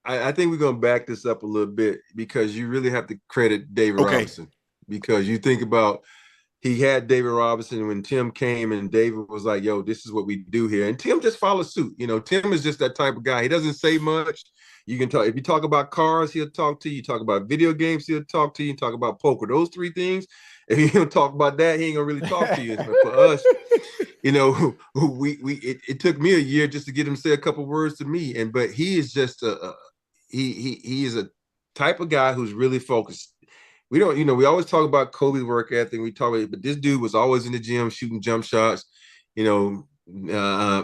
I think we're going to back this up a little bit, because you really have to credit David Robinson, because you think about, he had David Robinson when Tim came, and David was like, "Yo, this is what we do here." And Tim just followed suit. You know, Tim is just that type of guy. He doesn't say much. You can talk, if you talk about cars, he'll talk to you. You talk about video games, he'll talk to you. You talk about poker, those three things. If you don't talk about that, he ain't gonna really talk to you. But for us, you know, it took me a year just to get him to say a couple words to me. But he is just he is a type of guy who's really focused. We don't, you know, we always talk about Kobe's work ethic. We talk about it, but this dude was always in the gym shooting jump shots. You know,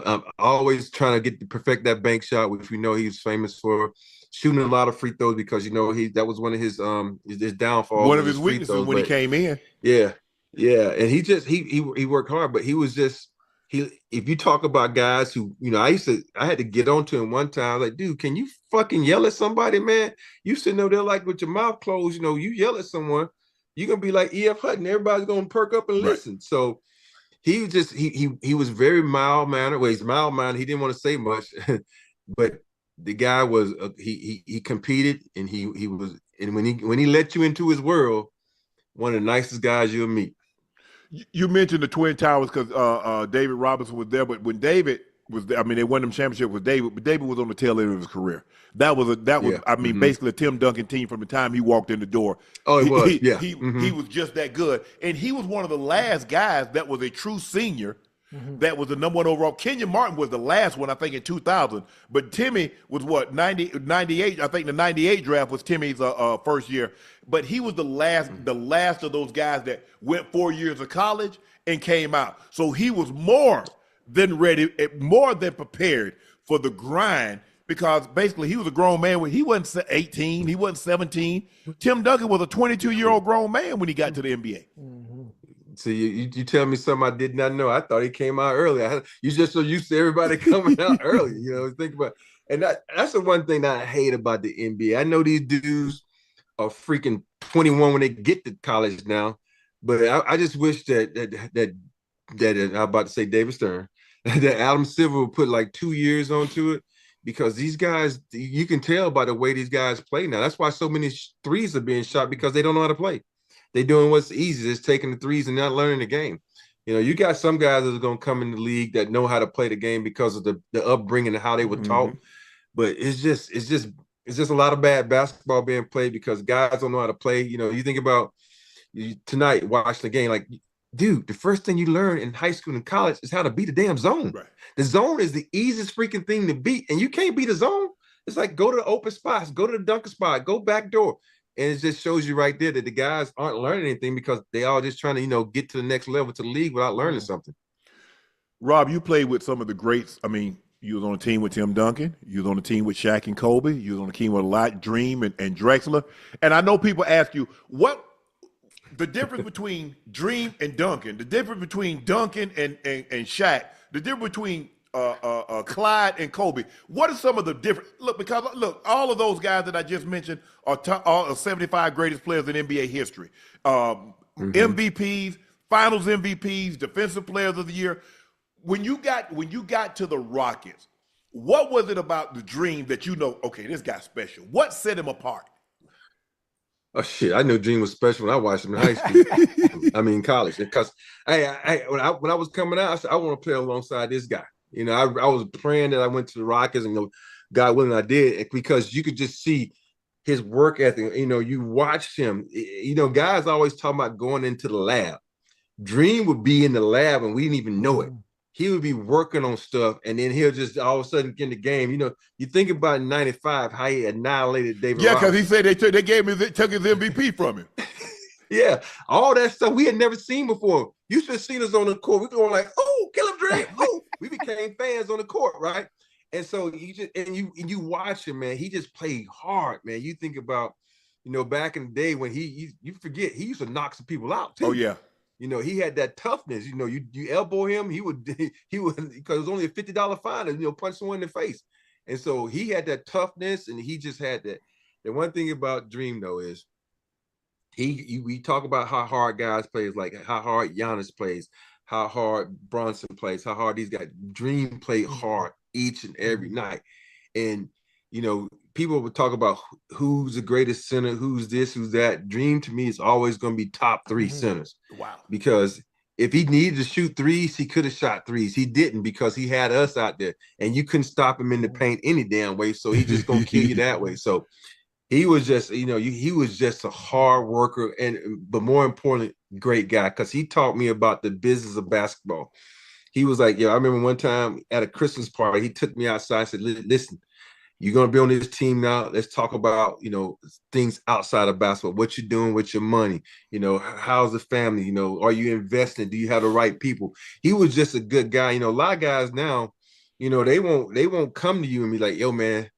I'm always trying to perfect that bank shot, which we know he's famous for. Shooting a lot of free throws, because you know that was one of his downfalls. One of his weaknesses when he came in. Yeah, and he worked hard, but he was just if you talk about guys who, you know, I had to get onto him one time, like, "Dude, can you fucking yell at somebody, man? You sitting over there like with your mouth closed, you know, you yell at someone, you're gonna be like E.F. Hutton, everybody's gonna perk up and listen." So he was very mild-mannered. Well, he's mild-mannered, he didn't want to say much, but the guy was he competed, and he was, and when he let you into his world, one of the nicest guys you'll meet. You mentioned the Twin Towers because David Robinson was there, but when David was there, I mean, they won them championship with David, but David was on the tail end of his career. That was basically a Tim Duncan team from the time he walked in the door. Oh, it was. He was just that good, and he was one of the last guys that was a true senior. That was the number one overall. Kenyon Martin was the last one, I think, in 2000. But Timmy was what, 98? I think the 98 draft was Timmy's first year. But he was the last of those guys that went 4 years of college and came out. So he was more than ready, more than prepared for the grind, because basically he was a grown man when he wasn't 18, he wasn't 17. Tim Duncan was a 22-year-old grown man when he got to the NBA. So you tell me something I did not know. I thought he came out early. You just so used to everybody coming out early. You know, think about, and that's the one thing that I hate about the NBA. I know these dudes are freaking 21 when they get to college now, but I just wish that I'm about to say David Stern, that Adam Silver would put like 2 years onto it, because these guys, you can tell by the way these guys play now. That's why so many threes are being shot, because they don't know how to play. They're doing what's easy, just taking the threes and not learning the game. You know, you got some guys that are going to come in the league that know how to play the game because of the upbringing and how they were taught. But it's just a lot of bad basketball being played because guys don't know how to play. You know, you think about tonight, watch the game. Like, dude, the first thing you learn in high school and college is how to beat the damn zone. Right. The zone is the easiest freaking thing to beat, and you can't beat a zone. It's like go to the open spots, go to the dunker spot, go back door. And it just shows you right there that the guys aren't learning anything because they all just trying to, get to the next level to the league without learning something. Rob, you played with some of the greats. I mean, you was on a team with Tim Duncan. You was on a team with Shaq and Kobe. You was on a team with a lot, Dream and Drexler. And I know people ask you, what the difference between Dream and Duncan, the difference between Duncan and Shaq, the difference between Clyde and Kobe. What are some of the different? Because all of those guys that I just mentioned are all 75 greatest players in NBA history. MVPs, Finals MVPs, Defensive Players of the Year. When you got to the Rockets, what was it about the Dream that okay, this guy's special? What set him apart? Oh shit! I knew Dream was special when I watched him in high school. I mean, college. Because when I was coming out, I said I want to play alongside this guy. I was praying that I went to the Rockets, and God willing, I did, because you could just see his work ethic. You watched him. Guys always talk about going into the lab. Dream would be in the lab, and we didn't even know it. He would be working on stuff, and then he'll just all of a sudden get in the game. You think about in '95 how he annihilated David. Yeah, because he said they took his MVP from him. Yeah, all that stuff we had never seen before. You should have seen us on the court. We going like, oh, kill him, Dream. Oh, we became fans on the court, right? And so you watch him, man. He just played hard, man. You think about, back in the day when you forget he used to knock some people out too. Oh yeah. He had that toughness. You elbow him, he would because it was only a $50 fine to punch someone in the face. And so he had that toughness, and he just had that. The one thing about Dream though is we talk about how hard guys plays, like how hard Giannis plays, how hard Bronson plays, how hard these guys. Dream played hard each and every night. And people would talk about who's the greatest center, who's this, who's that. Dream to me is always going to be top 3 centers. Wow. Because if he needed to shoot threes, he could have shot threes. He didn't, because he had us out there, and you couldn't stop him in the paint any damn way. So he's just going to kill you that way. So he was just, he was just a hard worker, but more importantly, great guy, because he taught me about the business of basketball. He was like, I remember one time at a Christmas party, he took me outside and said, listen, you're going to be on this team now. Let's talk about, things outside of basketball. What you're doing with your money. How's the family? Are you investing? Do you have the right people? He was just a good guy. A lot of guys now, they won't come to you and be like, yo, man,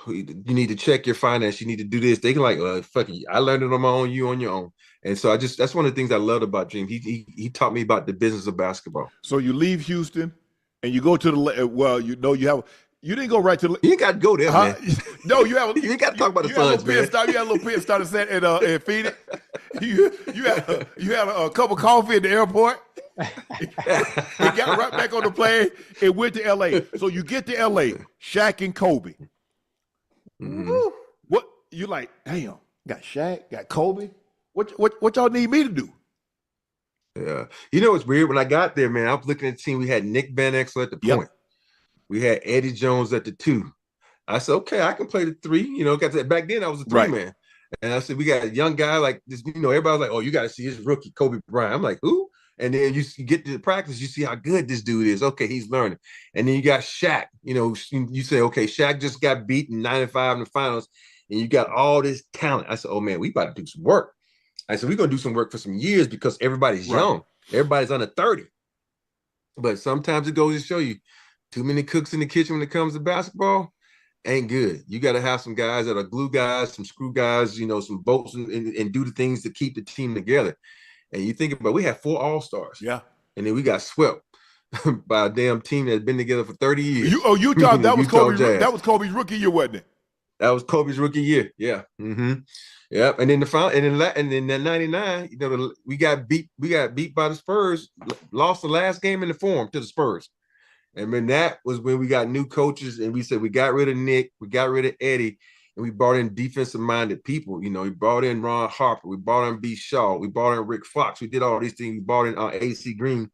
you need to check your finance. You need to do this. They can like, fuck you. I learned it on my own. You on your own. And so that's one of the things I loved about Dream. He taught me about the business of basketball. So you leave Houston and you go to you didn't go right to the. You ain't got to go there, man. No, you have. You ain't got to talk about the Suns, man. You had a little pit stop in Phoenix. You had a cup of coffee at the airport. You got right back on the plane and went to LA. So you get to LA, Shaq and Kobe. Mm-hmm. What you like? Damn, got Shaq, got Kobe. What y'all need me to do? Yeah, it's weird. When I got there, man, I was looking at the team. We had Nick Van Exel at the point. We had Eddie Jones at the 2. I said, okay, I can play the 3. Back then I was a 3-man. And I said, we got a young guy like this. Everybody's like, oh, you got to see his rookie, Kobe Bryant. I'm like, who? And then you get to the practice, you see how good this dude is. Okay, he's learning. And then you got Shaq. You say, okay, Shaq just got beaten 95 in the finals, and you got all this talent. I said, oh, man, we about to do some work. I said, we're going to do some work for some years because everybody's young. Everybody's under 30. But sometimes it goes to show you, too many cooks in the kitchen when it comes to basketball ain't good. You got to have some guys that are glue guys, some screw guys, some bolts, and do the things to keep the team together. And you think about, we had 4 All-Stars. Yeah. And then we got swept by a damn team that's been together for 30 years. Utah, that was Kobe's rookie year, wasn't it? That was Kobe's rookie year. Yeah. Mm-hmm. Yep. And then in the 99, we got beat by the Spurs, lost the last game in the Forum to the Spurs. And then that was when we got new coaches, and we said we got rid of Nick, we got rid of Eddie, and we brought in defensive-minded people. We brought in Ron Harper, we brought in B. Shaw, we brought in Rick Fox. We did all these things. We brought in AC Green,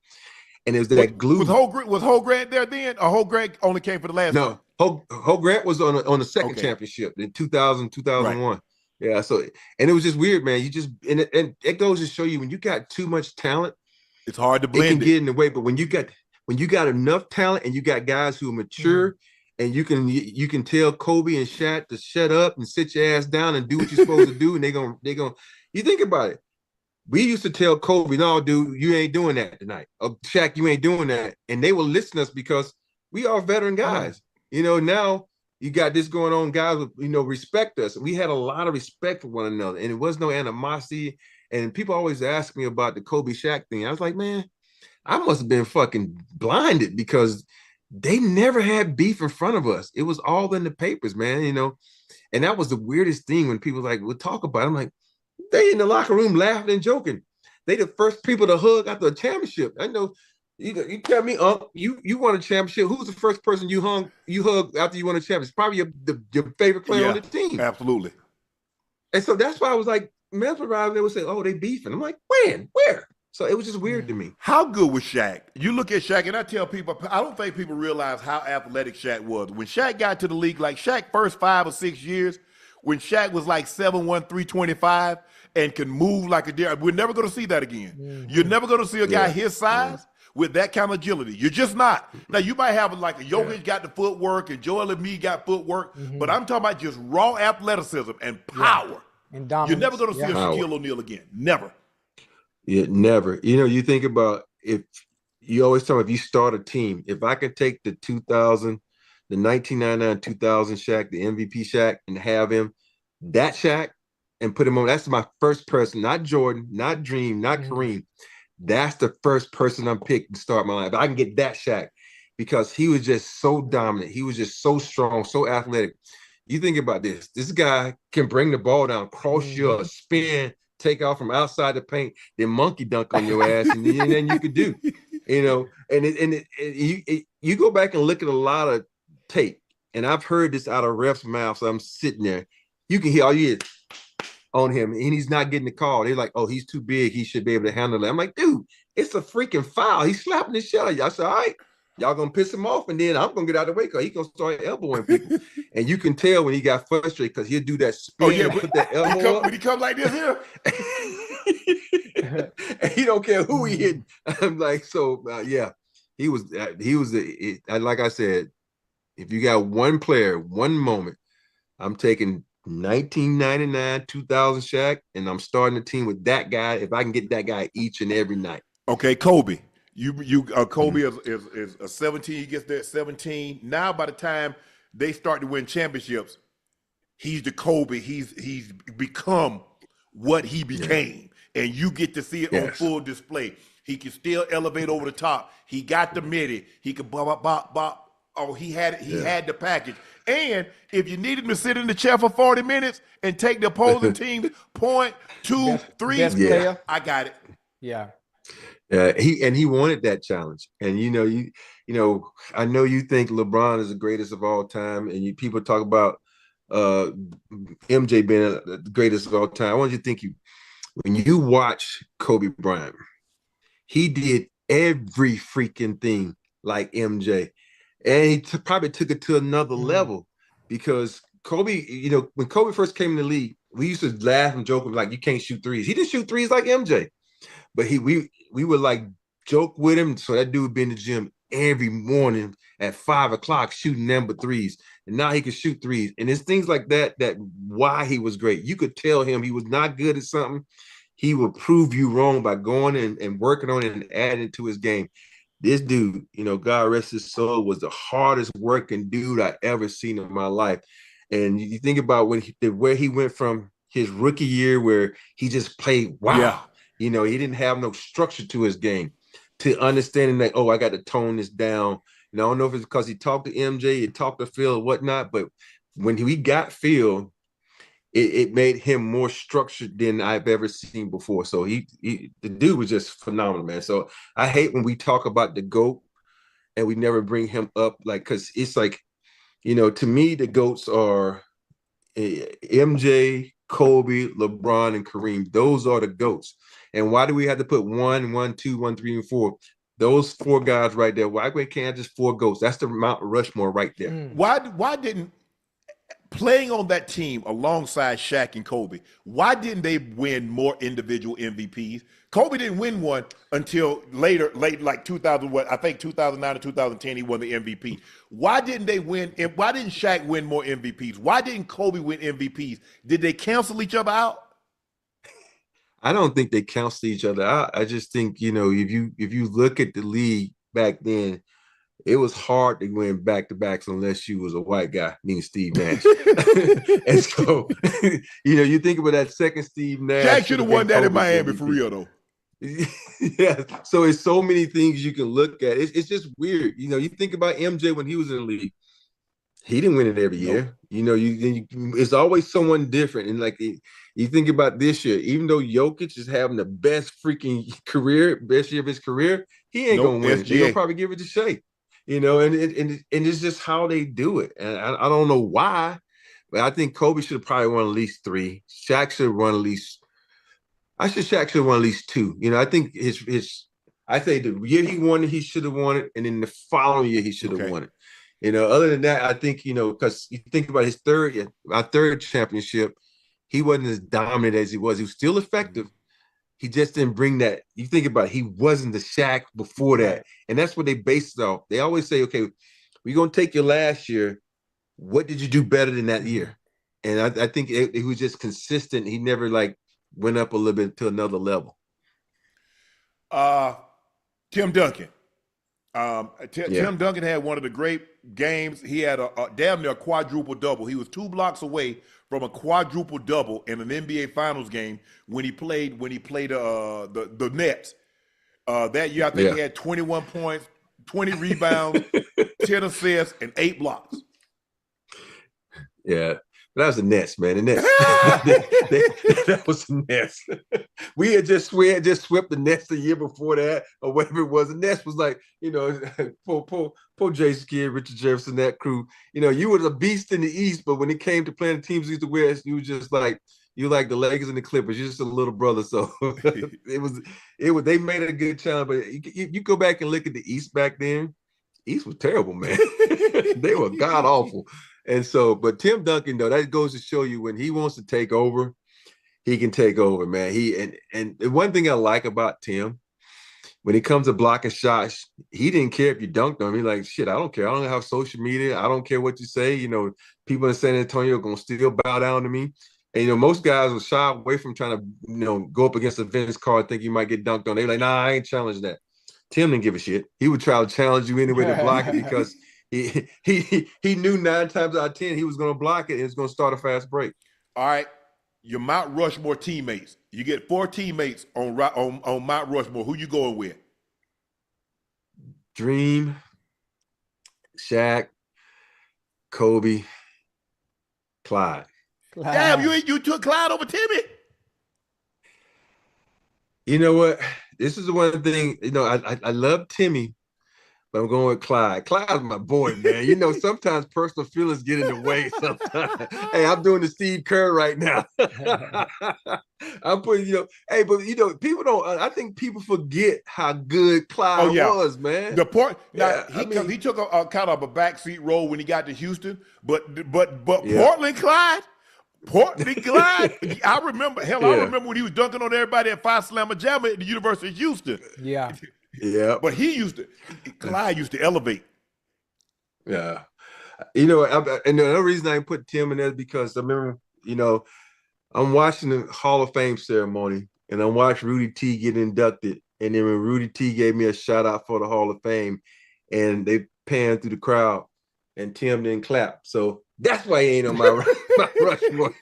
and it was that glue. Was Ho Grant there then, or Ho Grant only came for the last one? No, Ho Grant was on the second championship in 2000, 2001. Right. Yeah, so, and it was just weird, man. And it goes to show you, when you got too much talent, It's hard to It can blend get in the way, but when you got enough talent and you got guys who are mature, and you can tell Kobe and Shaq to shut up and sit your ass down and do what you're supposed to do, and they're gonna you think about it. We used to tell Kobe, no, dude, you ain't doing that tonight. Or Shaq, you ain't doing that. And they will listen to us because we are veteran guys. Now you got this going on, guys with, respect us. We had a lot of respect for one another, and it was no animosity. And people always ask me about the Kobe Shaq thing. I was like, man, I must have been fucking blinded because they never had beef in front of us. It was all in the papers, man, and that was the weirdest thing when people would talk about it. I'm like, they in the locker room laughing and joking. They the first people to hug after a championship. I know you tell me, you won a championship. Who's the first person you hugged after you won a championship? Probably your favorite player on the team. Absolutely. And so that's why I was like mesmerized. They would say, oh, they beefing. I'm like, when? Where? So it was just weird to me. How good was Shaq? You look at Shaq, and I tell people, I don't think people realize how athletic Shaq was. When Shaq got to the league, like Shaq first 5 or 6 years, when Shaq was like 7'1", 325, and can move like a deer, we're never going to see that again. You're never going to see a guy his size with that kind of agility. You're just not. Now, you might have like a Jokic got the footwork, and Joel Embiid got footwork, but I'm talking about just raw athleticism and power. And dominance. You're never going to see a Shaquille O'Neal again. Never. Yeah, never. You think about if you always talk, if you start a team, if I could take the 1999, 2000 Shaq, the MVP Shaq, and have him, that Shaq, and put him on, that's my first person, not Jordan, not Dream, not Kareem. That's the first person I'm picking to start my life. I can get that Shaq because he was just so dominant. He was just so strong, so athletic. You think about this. This guy can bring the ball down, cross your spin, take off from outside the paint, then monkey dunk on your ass, and then you could do, you go back and look at a lot of tape, and I've heard this out of refs' mouths. So I'm sitting there, you can hear all you hear on him, and he's not getting the call. They're like, oh, he's too big, he should be able to handle it. I'm like, dude, it's a freaking foul. He's slapping the shit out of you. I said, all right, y'all gonna piss him off, and then I'm gonna get out of the way because he's gonna start elbowing people. And you can tell when he got frustrated because he'll do that spin, put that elbow up. When he comes like this here. And he don't care who he hit. I'm like, so he was like I said, if you got one player, one moment, I'm taking 1999, 2000 Shaq, and I'm starting the team with that guy if I can get that guy each and every night. Okay, Kobe. Kobe is a 17. He gets there at 17. Now, by the time they start to win championships, he's the Kobe. He's become what he became, and you get to see it on full display. He can still elevate over the top. He got the midi. He could bop. Oh, he had the package. And if you need him to sit in the chair for 40 minutes and take the opposing team's point, 2, 3, I got it. Yeah. He wanted that challenge. And I know you think LeBron is the greatest of all time, and people talk about MJ being the greatest of all time. I want you to think when you watch Kobe Bryant, he did every freaking thing like MJ. And he probably took it to another level because Kobe, when Kobe first came in the league, we used to laugh and joke like, you can't shoot threes. He didn't shoot threes like MJ, but we would like joke with him. So that dude would be in the gym every morning at 5 o'clock shooting number threes. And now he could shoot threes. And it's things like that why he was great. You could tell him he was not good at something. He would prove you wrong by going and working on it and adding it to his game. This dude, God rest his soul, was the hardest working dude I ever seen in my life. And you think about where he went from his rookie year, where he just played he didn't have no structure to his game, to understanding that, I got to tone this down. I don't know if it's because he talked to MJ, he talked to Phil or whatnot, but when he got Phil, it made him more structured than I've ever seen before. So the dude was just phenomenal, man. So I hate when we talk about the GOAT and we never bring him up, because it's like, to me, the GOATs are MJ, Kobe, LeBron, and Kareem. Those are the GOATs. And why do we have to put 1, 2, 1, 3, and 4? Those 4 guys right there. Why can't just 4 GOATs? that's the Mount Rushmore right there. Why didn't playing on that team alongside Shaq and Kobe, why didn't they win more individual MVPs? Kobe didn't win one until later, late like 2000. What I think 2009 to 2010, he won the MVP. Why didn't they win? And why didn't Shaq win more MVPs? Why didn't Kobe win MVPs? Did they cancel each other out? I don't think they cancel each other out. I just think, you know, if you look at the league back then, it was hard to win back-to-backs unless you was a white guy, meaning Steve Nash. And so, you know, you think about that second Steve Nash. Shaq should have won that in Miami for real, though. Yeah. So it's so many things you can look at. It's just weird. You know, you think about MJ when he was in the league. He didn't win it every year. You know, it's always someone different. And like you think about this year, even though Jokic is having the best freaking career, best year of his career, he ain't gonna win. They're gonna probably give it to Shea. You know, and it's just how they do it. And I don't know why, but I think Kobe should have probably won at least 3. Shaq should have won at least. Shaq should have won at least 2. You know, I think I say the year he won it, he should have won it, and then the following year he should have won it. You know, other than that, I think, you know, because you think about our third championship, he wasn't as dominant as he was. He was still effective. He just didn't bring that. You think about it, he wasn't the Shaq before that. And that's what they based it off. They always say, okay, we're going to take your last year. What did you do better than that year? And I think it was just consistent. He never like went up a little bit to another level. Tim Duncan. Tim Duncan had one of the great games. He had a damn near quadruple double. He was 2 blocks away from a quadruple double in an NBA Finals game when he played the Nets. That year, I think he had 21 points, 20 rebounds, 10 assists, and 8 blocks. Yeah. That was the Nets, man. The Nets. That was the Nets. We had just swept the Nets the year before that, or whatever it was. The Nets was like, you know, poor Jason Kidd, Richard Jefferson, that crew. You know, you were a beast in the East, but when it came to playing the teams in the West, you were just like the Lakers and the Clippers. You're just a little brother. So it was. They made it a good challenge, but you go back and look at the East back then. East was terrible, man. They were god awful. And so, but Tim Duncan, though, that goes to show you when he wants to take over, he can take over, man. And the one thing I like about Tim, when it comes to blocking shots, he didn't care if you dunked on him. He's like, shit, I don't care. I don't have social media. I don't care what you say. You know, people in San Antonio are going to still bow down to me. And, you know, most guys will shy away from trying to, you know, go up against a Vince Carter, think you might get dunked on. They're like, nah, I ain't challenging that. Tim didn't give a shit. He would try to challenge you anyway to block it because he knew 9 times out of 10 he was going to block it and it's going to start a fast break. All right, your Mount Rushmore teammates. You get 4 teammates on Mount Rushmore. Who you going with? Dream, Shaq, Kobe, Clyde. Damn, you took Clyde over Timmy? You know what? This is the one thing, you know, I love Timmy, but I'm going with Clyde. Clyde's my boy, man. You know, sometimes personal feelings get in the way sometimes. Hey, I'm doing the Steve Kerr right now. I'm putting, you know, hey, but, you know, people don't, I think people forget how good Clyde was, man. The point, now, he took a kind of a backseat role when he got to Houston, but Portland Clyde, I remember, I remember when he was dunking on everybody at Five Slamma Jamma at the University of Houston. Yeah. Yeah. But Clyde used to elevate. Yeah. You know, and the other reason I put Tim in there is because I remember, you know, I'm watching the Hall of Fame ceremony and I watched Rudy T get inducted. And then when Rudy T gave me a shout out for the Hall of Fame and they panned through the crowd and Tim didn't clap. So that's why he ain't on my Rushmore.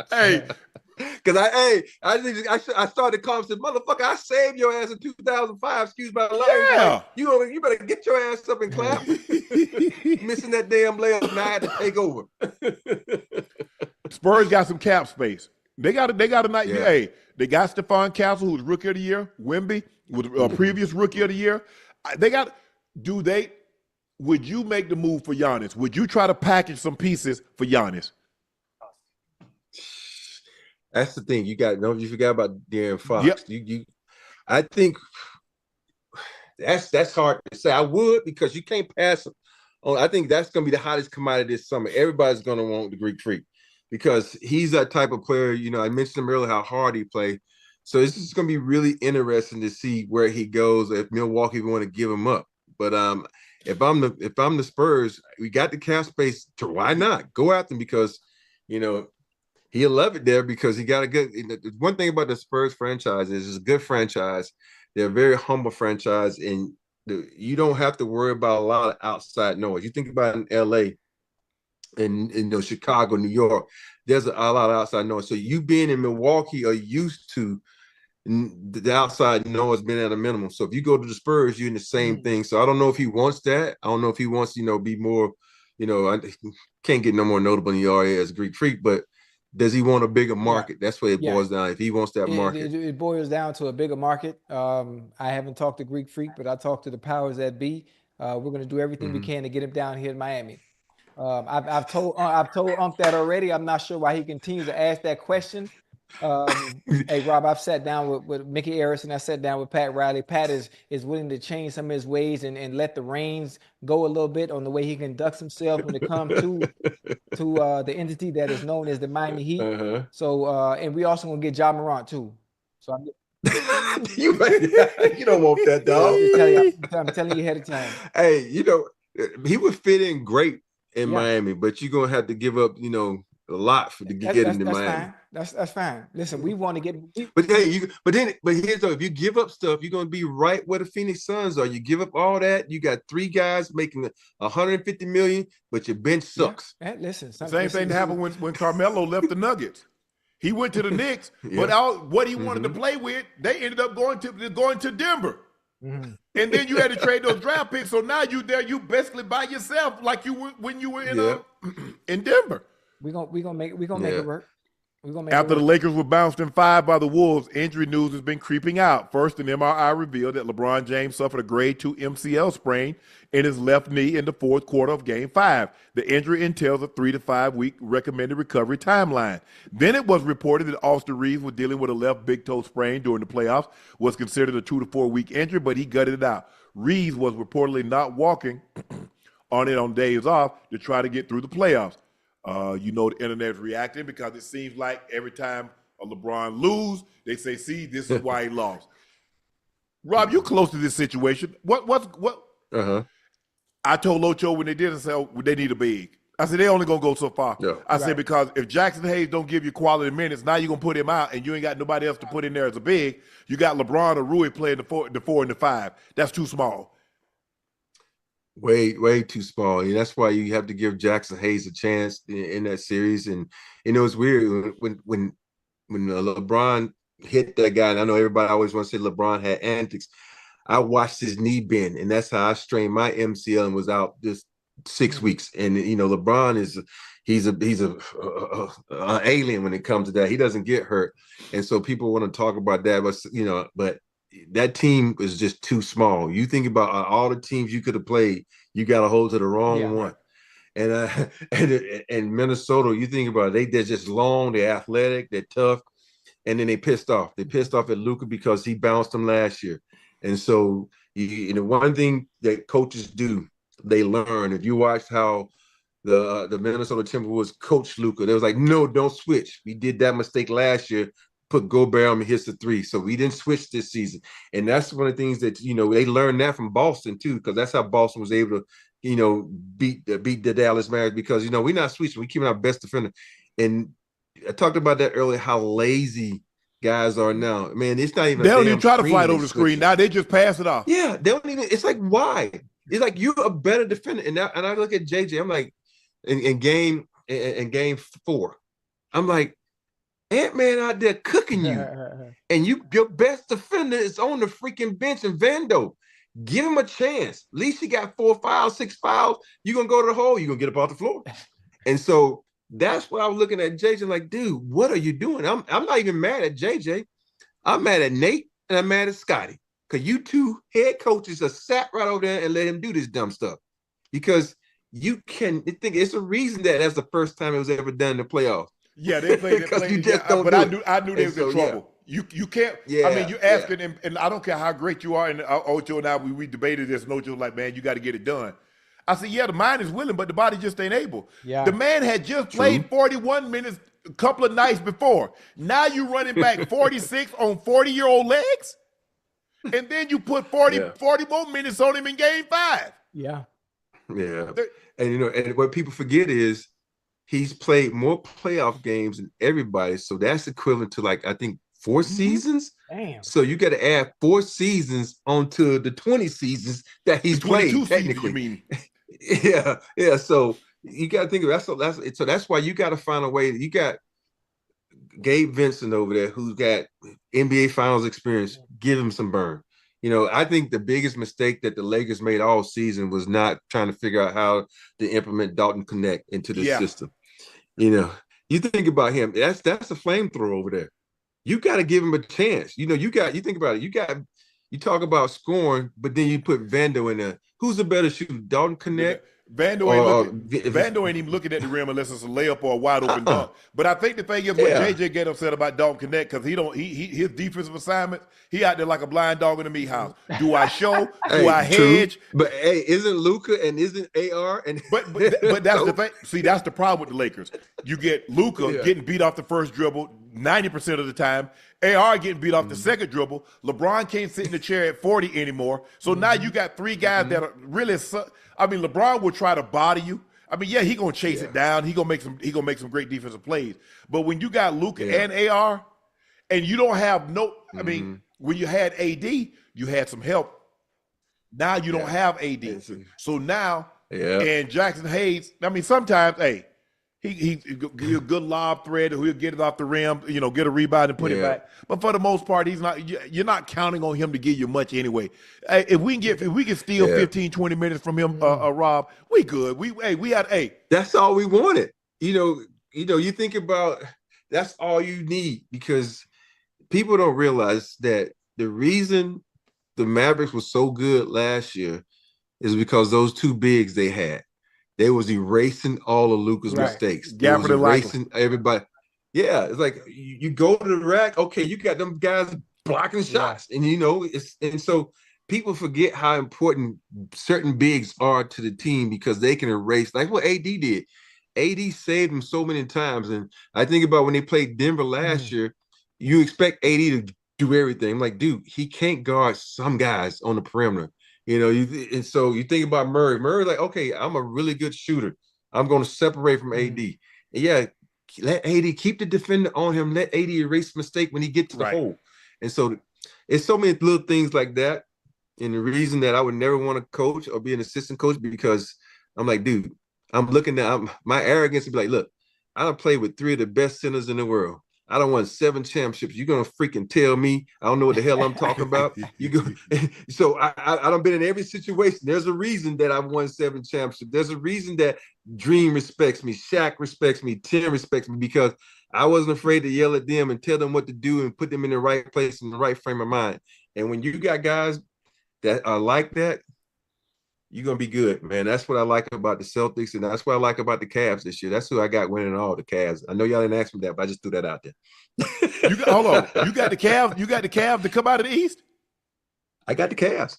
Hey, because I started calling and said, motherfucker, I saved your ass in 2005. Excuse my language. Yeah. You better get your ass up and clap. Missing that damn layup, now I had to take over. Spurs got some cap space. They got a night. Yeah. Hey, they got Stephon Castle, who's Rookie of the Year. Wemby was a previous Rookie of the Year. Would you make the move for Giannis? Would you try to package some pieces for Giannis? That's the thing. You forgot about De'Aaron Fox. Yep. I think that's hard to say. I would, because you can't pass him on. I think that's gonna be the hottest commodity this summer. Everybody's gonna want the Greek Freak. because he's that type of player. You know, I mentioned him earlier how hard he played. So it's just going to be really interesting to see where he goes if Milwaukee want to give him up. But if I'm the Spurs, we got the cap space. Why not go after him? Because you know he'll love it there because he got a good. One thing about the Spurs franchise is it's a good franchise. They're a very humble franchise, and you don't have to worry about a lot of outside noise. You think about in L.A. and you know Chicago, New York. There's a lot of outside noise. So you being in Milwaukee are used to the outside noise being at a minimum. So if you go to the Spurs, you're in the same thing. So I don't know if he wants that. I don't know if he wants, be more, I can't get no more notable than he already as Greek Freak, but does he want a bigger market? That's what it boils down. If he wants that market. It boils down to a bigger market. I haven't talked to Greek Freak, but I talked to the powers that be. We're going to do everything we can to get him down here in Miami. I've told Unc that already. I'm not sure why he continues to ask that question. Hey Rob, I've sat down with Mickey Arison. I sat down with Pat Riley. Pat is willing to change some of his ways and let the reins go a little bit on the way he conducts himself when it comes to the entity that is known as the Miami Heat. So and we also gonna get Ja Morant too. So you don't want that, dog. I'm telling you ahead of time. Hey, he would fit in great in Miami, but you're gonna have to give up, a lot to get into Miami. Fine. That's fine. Listen, we want to get. But hey, here's though. If you give up stuff, you're gonna be right where the Phoenix Suns are. You give up all that. You got 3 guys making 150 million, but your bench sucks. Yeah. Listen, same thing happened when Carmelo left the Nuggets. He went to the Knicks, but what he wanted to play with, they ended up going to Denver. And then you had to trade those draft picks. So now you basically by yourself, like you were when you were in Denver. We're gonna make it work. After the Lakers were bounced in 5 by the Wolves, injury news has been creeping out. First, an MRI revealed that LeBron James suffered a grade 2 MCL sprain in his left knee in the 4th quarter of Game 5. The injury entails a 3 to 5 week recommended recovery timeline. Then it was reported that Austin Reeves was dealing with a left big toe sprain during the playoffs, was considered a 2 to 4 week injury, but he gutted it out. Reeves was reportedly not walking on it on days off to try to get through the playoffs. The internet's reacting because it seems like every time a LeBron lose, they say, "See, this is why he lost." Rob, you close to this situation. What? I told Ocho when they did it, I said, they need a big. I said they only gonna go so far. Yeah. I said because if Jackson Hayes don't give you quality minutes, now you're gonna put him out, and you ain't got nobody else to put in there as a big. You got LeBron or Rui playing the 4 and the 5. That's too small. Way too small. And that's why you have to give Jackson Hayes a chance in that series. And it's weird when LeBron hit that guy, and I know everybody always wants to say LeBron had antics. I watched his knee bend, and that's how I strained my MCL and was out just 6 weeks. And LeBron he's an alien when it comes to that. He doesn't get hurt, and so people want to talk about that, but that team was just too small. You think about all the teams you could have played, you got a hold to the wrong one. And Minnesota, you think about it, they're just long, they're athletic, they're tough, and then they pissed off. They pissed off at Luka because he bounced them last year. And so, one thing that coaches do, they learn. If you watch how the Minnesota Timberwolves coached Luka, they was like, no, don't switch. We did that mistake last year. Put Gobert on and hits the 3. So we didn't switch this season. And that's one of the things that, they learned that from Boston too, because that's how Boston was able to, beat the Dallas Mavericks because, we're not switching. We're keeping our best defender. And I talked about that earlier, how lazy guys are now. Man, it's not even. They don't even try to fight over the screen. Now they just pass it off. Yeah, they don't even. It's like, why? It's like you're a better defender. And I look at JJ, I'm like, in game 4, I'm like, Ant-Man out there cooking you, and your best defender is on the freaking bench in Vando. Give him a chance. At least he got 4 fouls, 6 fouls. You're going to go to the hole. You're going to get up off the floor. And so that's why I was looking at JJ like, dude, what are you doing? I'm not even mad at JJ. I'm mad at Nate, and I'm mad at Scotty. Because you two head coaches are sat right over there and let him do this dumb stuff. Because you can think it's a reason that that's the first time it was ever done in the playoffs. Yeah, they played it. But I knew they was in trouble. You can't. Yeah, I mean, you're asking, and I don't care how great you are. And Ocho and I, we debated this, and Ocho was like, man, you got to get it done. I said, yeah, the mind is willing, but the body just ain't able. Yeah. The man had just played 41 minutes a couple of nights before. Now you running back 46 on 40-year-old legs? And then you put 40 more minutes on him in game 5. Yeah. Yeah. And and what people forget is he's played more playoff games than everybody. So that's equivalent to I think 4 seasons. Damn. So you got to add 4 seasons onto the 20 seasons that he's played technically. Seasons, you mean? Yeah. So you got to think of that. So that's why you got to find a way. You got Gabe Vincent over there who's got NBA Finals experience. Give him some burn. I think the biggest mistake that the Lakers made all season was not trying to figure out how to implement Dalton Connect into the system. You think about him. That's a flamethrower over there. You got to give him a chance. You think about it. You talk about scoring, but then you put Vando in there. Who's the better shooter, Dalton Connect? Vando ain't even looking at the rim unless it's a layup or a wide open dunk. But I think the thing is when JJ get upset about Dalton Connect because his defensive assignment, he out there like a blind dog in the meat house. Do I show? Do I hedge? True. But hey, isn't Luka and isn't AR and but that's the thing. See, that's the problem with the Lakers. You get Luka getting beat off the first dribble 90% of the time. AR getting beat off the second dribble. LeBron can't sit in the chair at 40 anymore. So now you got 3 guys that are really. LeBron will try to body you. He gonna chase it down. He gonna make some great defensive plays. But when you got Luka and AR, and you don't have when you had AD, you had some help. Now you don't have AD. So now, and Jackson Hayes. Sometimes, he's a good lob thread. He'll get it off the rim, get a rebound and put it back. But for the most part, he's not. You're not counting on him to give you much anyway. If we can steal 15, 20 minutes from him, Rob, we good. We had. That's all we wanted. You think about that's all you need because people don't realize that the reason the Mavericks was so good last year is because those 2 bigs they had. They was erasing all of Luka's mistakes. They was erasing everybody. Yeah, it's like you go to the rack. Okay, you got them guys blocking shots, and so people forget how important certain bigs are to the team because they can erase, like what AD did. AD saved them so many times, and I think about when they played Denver last year. You expect AD to do everything. I'm like, dude, he can't guard some guys on the perimeter. And so you think about Murray. Murray's like, okay, I'm a really good shooter. I'm going to separate from AD. And let AD keep the defender on him. Let AD erase mistake when he gets to the hole. And so it's so many little things like that. And the reason that I would never want to coach or be an assistant coach because I'm like, dude, I'm looking at my arrogance to be like, look, I don't play with 3 of the best centers in the world. I don't want 7 championships. You're gonna freaking tell me I don't know what the hell I'm talking about. So I don't been in every situation. There's a reason that I've won 7 championships. There's a reason that Dream respects me, Shaq respects me, Tim respects me because I wasn't afraid to yell at them and tell them what to do and put them in the right place in the right frame of mind. And when you got guys that are like that, you're going to be good, man. That's what I like about the Celtics, and that's what I like about the Cavs this year. That's who I got winning all, the Cavs. I know y'all didn't ask me that, but I just threw that out there. Hold on. You got the Cavs to come out of the East? I got the Cavs.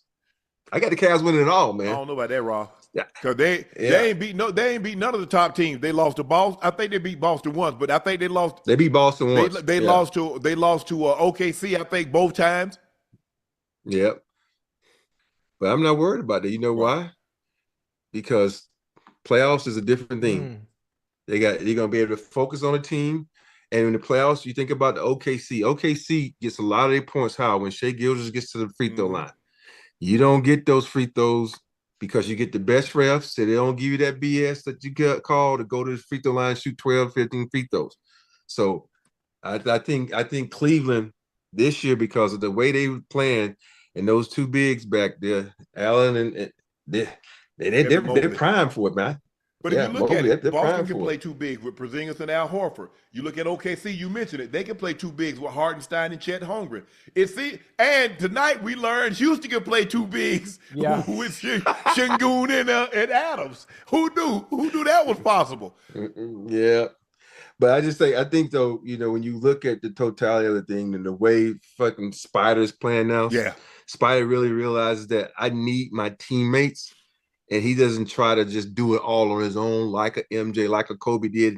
I got the Cavs winning it all, man. I don't know about that, Raw. Because they ain't beat none of the top teams. They lost to Boston. I think they beat Boston once, but I think they lost. They beat Boston once. They lost to OKC, I think, both times. Yep. But I'm not worried about that. You know why? Because playoffs is a different thing. You're gonna be able to focus on a team. And in the playoffs, you think about the OKC. OKC gets a lot of their points high when Shai Gilgeous gets to the free throw line. You don't get those free throws because you get the best refs, so they don't give you that BS that you get called to go to the free throw line, shoot 12, 15 free throws. So I think Cleveland this year, because of the way they were playing, and those 2 bigs back there, Allen and they're primed for it, man. But if you look at it, Boston can play 2 bigs with Porzingis and Al Horford. You look at OKC, you mentioned it. They can play 2 bigs with Hartenstein and Chet Holmgren. And tonight we learned Houston can play 2 bigs with Şengün and Adams. Who knew that was possible? Yeah. But I think though, when you look at the totality of the thing and the way fucking Spider's playing now, Spider really realizes that I need my teammates. and he doesn't try to just do it all on his own like a MJ, like a Kobe did,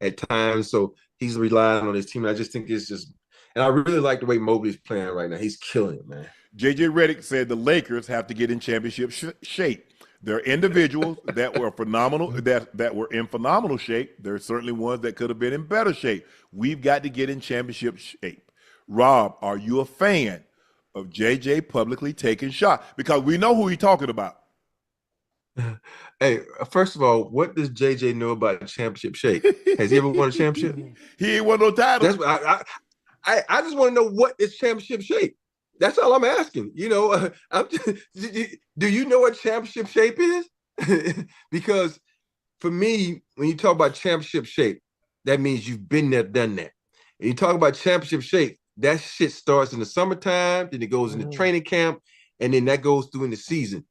at times. So he's relying on his team. I just think it's just, and I really like the way Mobley's playing right now. He's killing it, man. JJ Redick said the Lakers have to get in championship shape. There are individuals that were phenomenal, that were in phenomenal shape. There are certainly ones that could have been in better shape. We've got to get in championship shape. Rob, are you a fan of JJ publicly taking shots? Because we know who he's talking about. Hey, first of all, what does JJ know about championship shape? Has he ever won a championship? He ain't won no title. That's what I just want to know, what is championship shape? That's all I'm asking. Do you know what championship shape is? Because for me, when you talk about championship shape, that means you've been there, done that. And you talk about championship shape, that shit starts in the summertime, then it goes into training camp, and then that goes through in the season.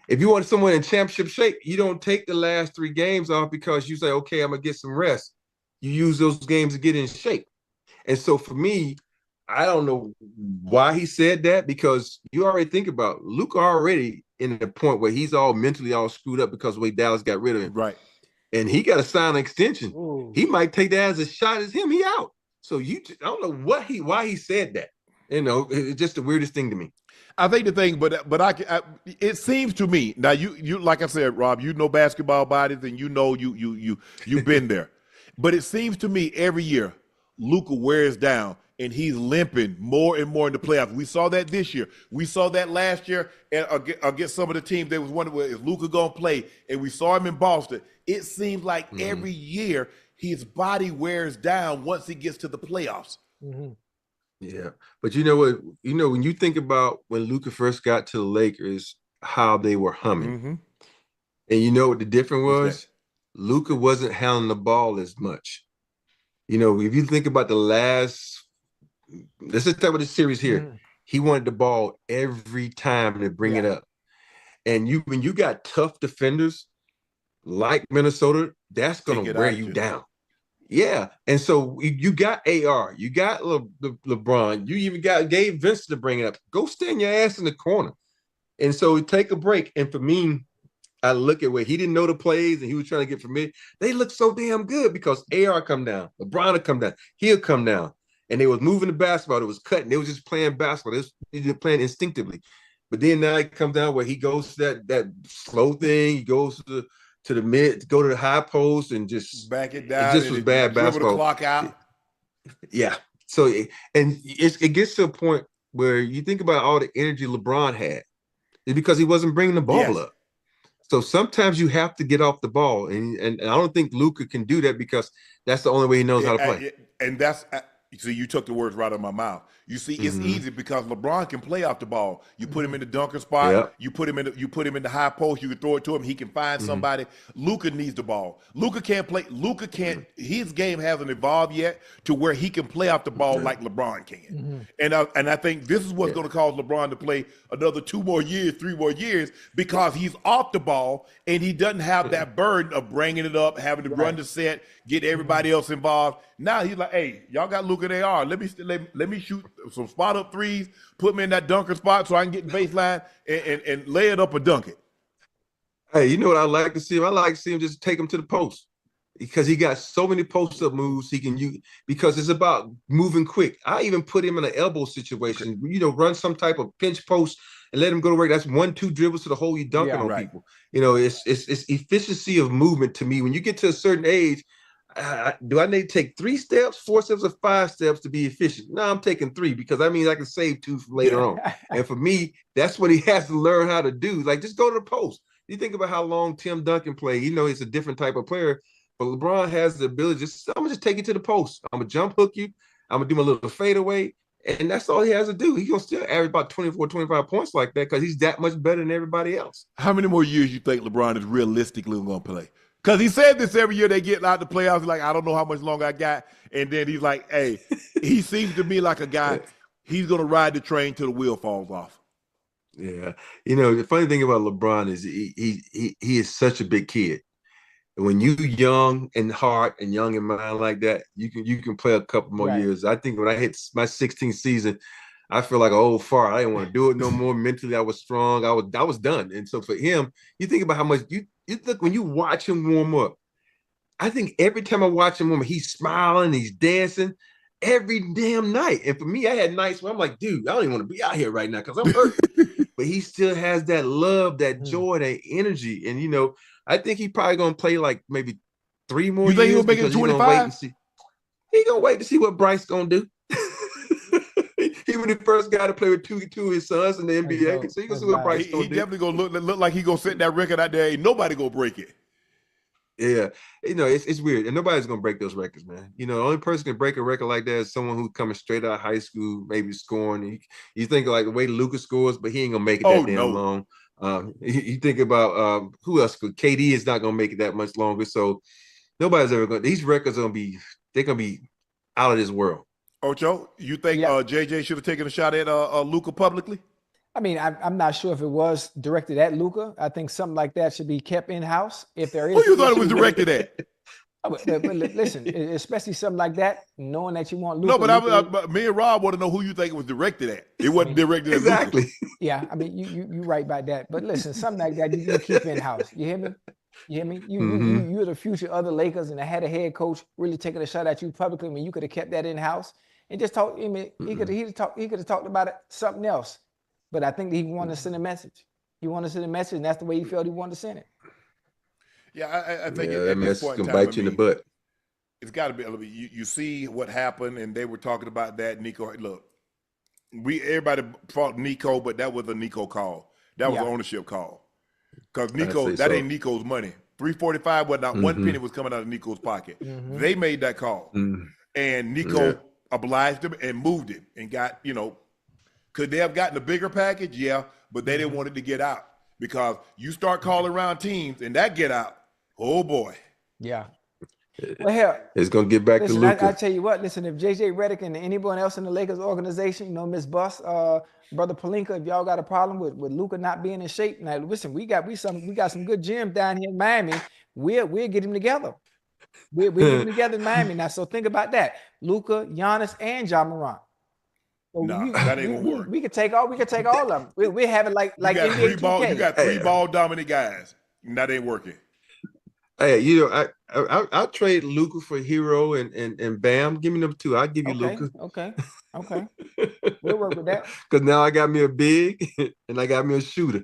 If you want someone in championship shape, you don't take the last 3 games off because you say, okay, I'm going to get some rest. You use those games to get in shape. And so for me, I don't know why he said that, because you already think about Luka already in the point where he's all mentally all screwed up because of the way Dallas got rid of him. Right. And he got to sign an extension. Ooh. He might take that as a shot as him. He out. So I don't know why he said that. It's just the weirdest thing to me. I think the thing, but it seems to me, now you like I said, Rob, you know basketball bodies, and you've been there. But it seems to me every year Luka wears down and he's limping more and more in the playoffs. We saw that this year. We saw that last year and against some of the teams. They was wondering, well, is Luka gonna play? And we saw him in Boston. It seems like every year his body wears down once he gets to the playoffs. Yeah, but you know what? When you think about when Luka first got to the Lakers, how they were humming, and you know what the difference was? Luka wasn't handling the ball as much. If you think about the last, let's just talk about the series here. He wanted the ball every time to bring it up, and when you got tough defenders like Minnesota, that's gonna wear you down. Yeah, and so you got AR, you got LeBron, you even got Gabe Vincent to bring it up. Go stand your ass in the corner. And so take a break. And for me, I look at where he didn't know the plays and he was trying to get familiar. They look so damn good because AR come down, LeBron will come down, he'll come down. And they was moving the basketball, it was cutting, they was just playing basketball, they was playing instinctively. But then now it comes down where he goes to that slow thing, he goes to the mid, go to the high post and just back it down. It just was bad basketball. The clock out. Yeah. So it gets to a point where you think about all the energy LeBron had, it's because he wasn't bringing the ball up. So sometimes you have to get off the ball, and I don't think Luka can do that because that's the only way he knows how to play. And that's. See, you took the words right out of my mouth. You see, it's easy because LeBron can play off the ball. You put him in the dunker spot. You put him in the high post. You can throw it to him. He can find somebody. Luka needs the ball. Luka can't play. Luka can't. His game hasn't evolved yet to where he can play off the ball like LeBron can. And I think this is what's going to cause LeBron to play another 2 more years, 3 more years, because he's off the ball and he doesn't have that burden of bringing it up, having to run the set, get everybody else involved. Now he's like, hey, y'all got Luka, they are. Let me shoot some spot up threes, put me in that dunker spot so I can get the baseline and lay it up or dunk it. Hey, you know what I like to see him? I like to see him just take him to the post because he got so many post-up moves he can use because it's about moving quick. I even put him in an elbow situation, run some type of pinch post and let him go to work. That's 1-2 dribbles to the hole, you dunking on people. It's efficiency of movement to me. When you get to a certain age, do I need to take 3 steps, 4 steps, or 5 steps to be efficient? No, I'm taking 3 because that means I can save 2 for later on. And for me, that's what he has to learn how to do. Like, just go to the post. You think about how long Tim Duncan played. He's a different type of player, but LeBron has the ability. I'm gonna just take you to the post. I'm gonna jump hook you. I'm gonna do my little fadeaway, and that's all he has to do. He's gonna still average about 24, 25 points like that because he's that much better than everybody else. How many more years you think LeBron is realistically gonna play? Because he said this every year they get out the playoffs. He's like, I don't know how much longer I got. And then he's like, hey, he seems to me like a guy, he's going to ride the train till the wheel falls off. Yeah. The funny thing about LeBron is he is such a big kid. And when you young in heart and young in mind like that, you can play a couple more years. I think when I hit my 16th season, I feel like an old fart. I didn't want to do it no more. Mentally, I was strong. I was done. And so for him, you think about how much you look when you watch him warm up. I think every time I watch him warm up, he's smiling, he's dancing every damn night. And for me, I had nights where I'm like, dude, I don't even want to be out here right now because I'm hurt. But he still has that love, that joy, that energy. And I think he probably gonna play like maybe 3 more You think years he'll make it because to he's gonna wait 25? and see. He gonna wait to see what Bryce gonna do. He was the first guy to play with two of his sons in the NBA. So you gonna see what Bryce gonna He do. definitely gonna look like he gonna set that record out there. Ain't nobody gonna break it. Yeah, it's weird, and nobody's gonna break those records, man. The only person can break a record like that is someone who's coming straight out of high school, maybe scoring. You think like the way Luka scores, but he ain't gonna make it that damn long. You think about who else? KD is not gonna make it that much longer. So nobody's ever gonna. These records are gonna be out of this world. Ocho, you think JJ should have taken a shot at Luka publicly? I mean, I'm not sure if it was directed at Luka. I think something like that should be kept in-house if there is. Who you thought it was directed at? But listen, especially something like that, knowing that you want Luka. No, but me and Rob want to know who you think it was directed at. It wasn't directed at exactly. Luka. Yeah, I mean, you right about that. But listen, something like that you keep in-house. You hear me? You hear me? You're the future of the Lakers, and I had a head coach really taking a shot at you publicly. I mean, you could have kept that in-house and just talk. I mean, he could have talked about it, something else. But I think he wanted to send a message. He wanted to send a message, and that's the way he felt he wanted to send it. Yeah, I think that message can bite you in the butt. It's got to be. You see what happened, and they were talking about that. Nico, look, everybody fought Nico, but that was a Nico call. That was an ownership call. Because Nico, that ain't Nico's money. 345 was not one penny was coming out of Nico's pocket. They made that call, and Nico obliged him and moved it and got Could they have gotten a bigger package? Yeah, but they didn't want it to get out because you start calling around teams and that get out. Oh boy. Yeah. Well, hell, it's gonna get back to Luka. I tell you what. Listen, if JJ Redick and anyone else in the Lakers organization, Miss Buss, Brother Pelinka, if y'all got a problem with Luka not being in shape, now listen, we got some good gyms down here in Miami. We'll get him together. We'll get him together in Miami now. So think about that: Luka, Giannis, and Ja Morant. So that ain't gonna work. We could take all of them. We have it like NBA 2K. You got three ball dominant guys. That ain't working. Hey, I'll trade Luka for Hero and Bam. Give me number 2. I'll give you Luka. Okay. We'll work with that. Because now I got me a big and I got me a shooter.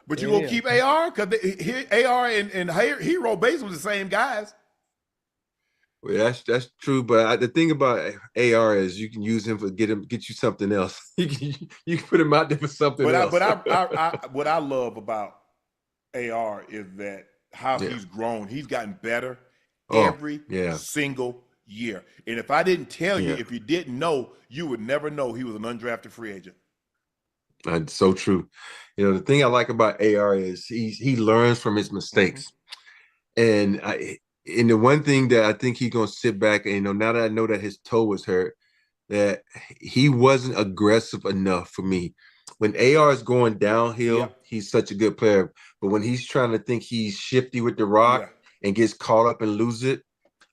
But you gonna keep AR? Because AR and Hero basically the same guys. Well, that's true, but the thing about AR is you can use him for get you something else. You can put him out there for something else. But what I love about AR is that how he's grown. He's gotten better every single year. And if I didn't tell you, if you didn't know, you would never know he was an undrafted free agent. That's so true. The thing I like about AR is he learns from his mistakes, and the one thing that I think he's gonna sit back and now that I know that his toe was hurt, that he wasn't aggressive enough for me. When AR is going downhill, he's such a good player. But when he's trying to think he's shifty with the rock and gets caught up and lose it,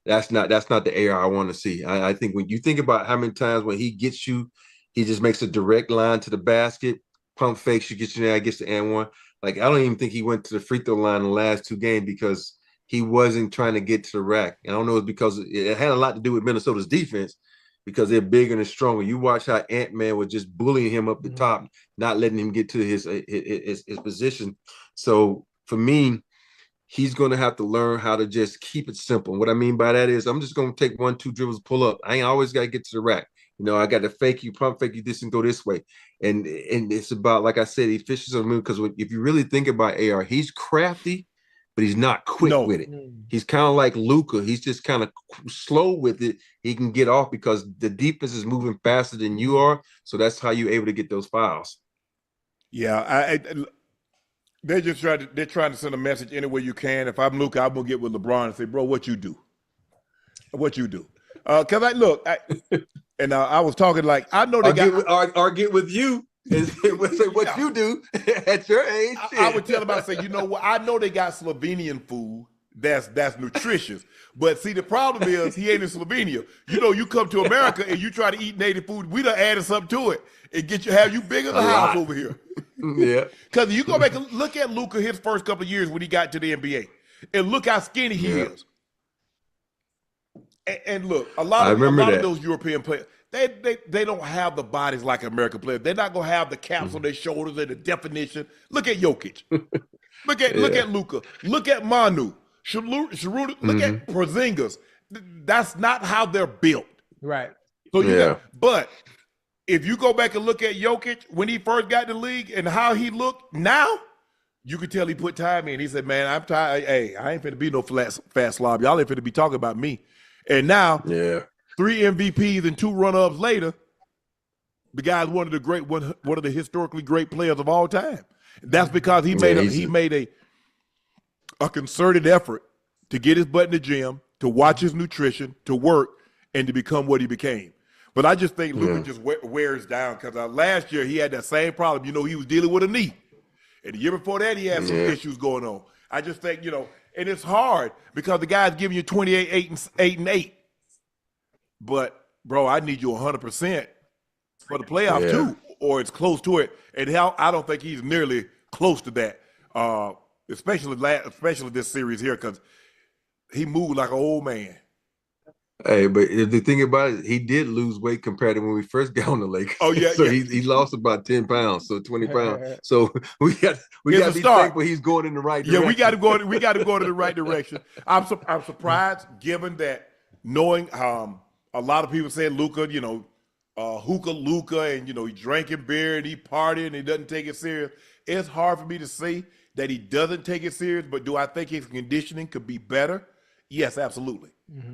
that's not the AR I want to see. I think when you think about how many times when he gets you, he just makes a direct line to the basket, pump fakes, you get you there, gets the and one. Like I don't even think he went to the free throw line in the last 2 games because he wasn't trying to get to the rack. I don't know, it's because it had a lot to do with Minnesota's defense because they're bigger and stronger. You watch how Ant-Man was just bullying him up the top, not letting him get to his position. So for me, he's going to have to learn how to just keep it simple. And what I mean by that is I'm just going to take 1-2 dribbles, pull up. I ain't always got to get to the rack. I got to fake you, pump fake you this and go this way. And it's about, like I said, efficiency on the move because if you really think about AR, he's crafty, but he's not quick with it. He's kind of like Luka. He's just kind of slow with it. He can get off because the defense is moving faster than you are. So that's how you're able to get those fouls. Yeah, they're trying to send a message any way you can. If I'm Luka, I'm gonna get with LeBron and say, bro, what you do? Because I was talking like I know they get with you. And say what you do at your age. I would tell them, I say, you know what? I know they got Slovenian food that's nutritious. But see, the problem is he ain't in Slovenia. You know, you come to America and you try to eat native food, we done added something to it and have you bigger than the house over here. Yeah. Because you go back and look at Luka his first couple of years when he got to the NBA, and look how skinny he is. And look, a lot of those European players, they don't have the bodies like American players. They're not gonna have the caps on their shoulders and the definition. Look at Jokic. Look at Luka. Look at Manu. Look at Porzingis. That's not how they're built. Right. So but if you go back and look at Jokic when he first got in the league and how he looked now, you could tell he put time in. He said, "Man, I'm tired. Hey, I ain't finna be no fat slob. Y'all ain't finna be talking about me." And now, 3 MVPs and 2 run-ups later, the guy's one of the historically great players of all time. That's because he made a concerted effort to get his butt in the gym, to watch his nutrition, to work, and to become what he became. But I just think Luka just wears down because last year he had that same problem. You know, he was dealing with a knee. And the year before that, he had some issues going on. I just think, you know, and it's hard because the guy's giving you 28, 8 and 8. But, bro, I need you 100% for the playoff too, or it's close to it. And I don't think he's nearly close to that, especially this series here because he moved like an old man. Hey, but the thing about it, he did lose weight compared to when we first got on the lake. Oh yeah, so he lost about 10 pounds, so 20 pounds. So we got to be thankful he's going in the right direction. Yeah, we got to go in the right direction. I'm surprised, given that knowing a lot of people say Luka, you know, hookah Luka, and you know he drinking beer and he partying and he doesn't take it serious. It's hard for me to say that he doesn't take it serious, but do I think his conditioning could be better? Yes, absolutely.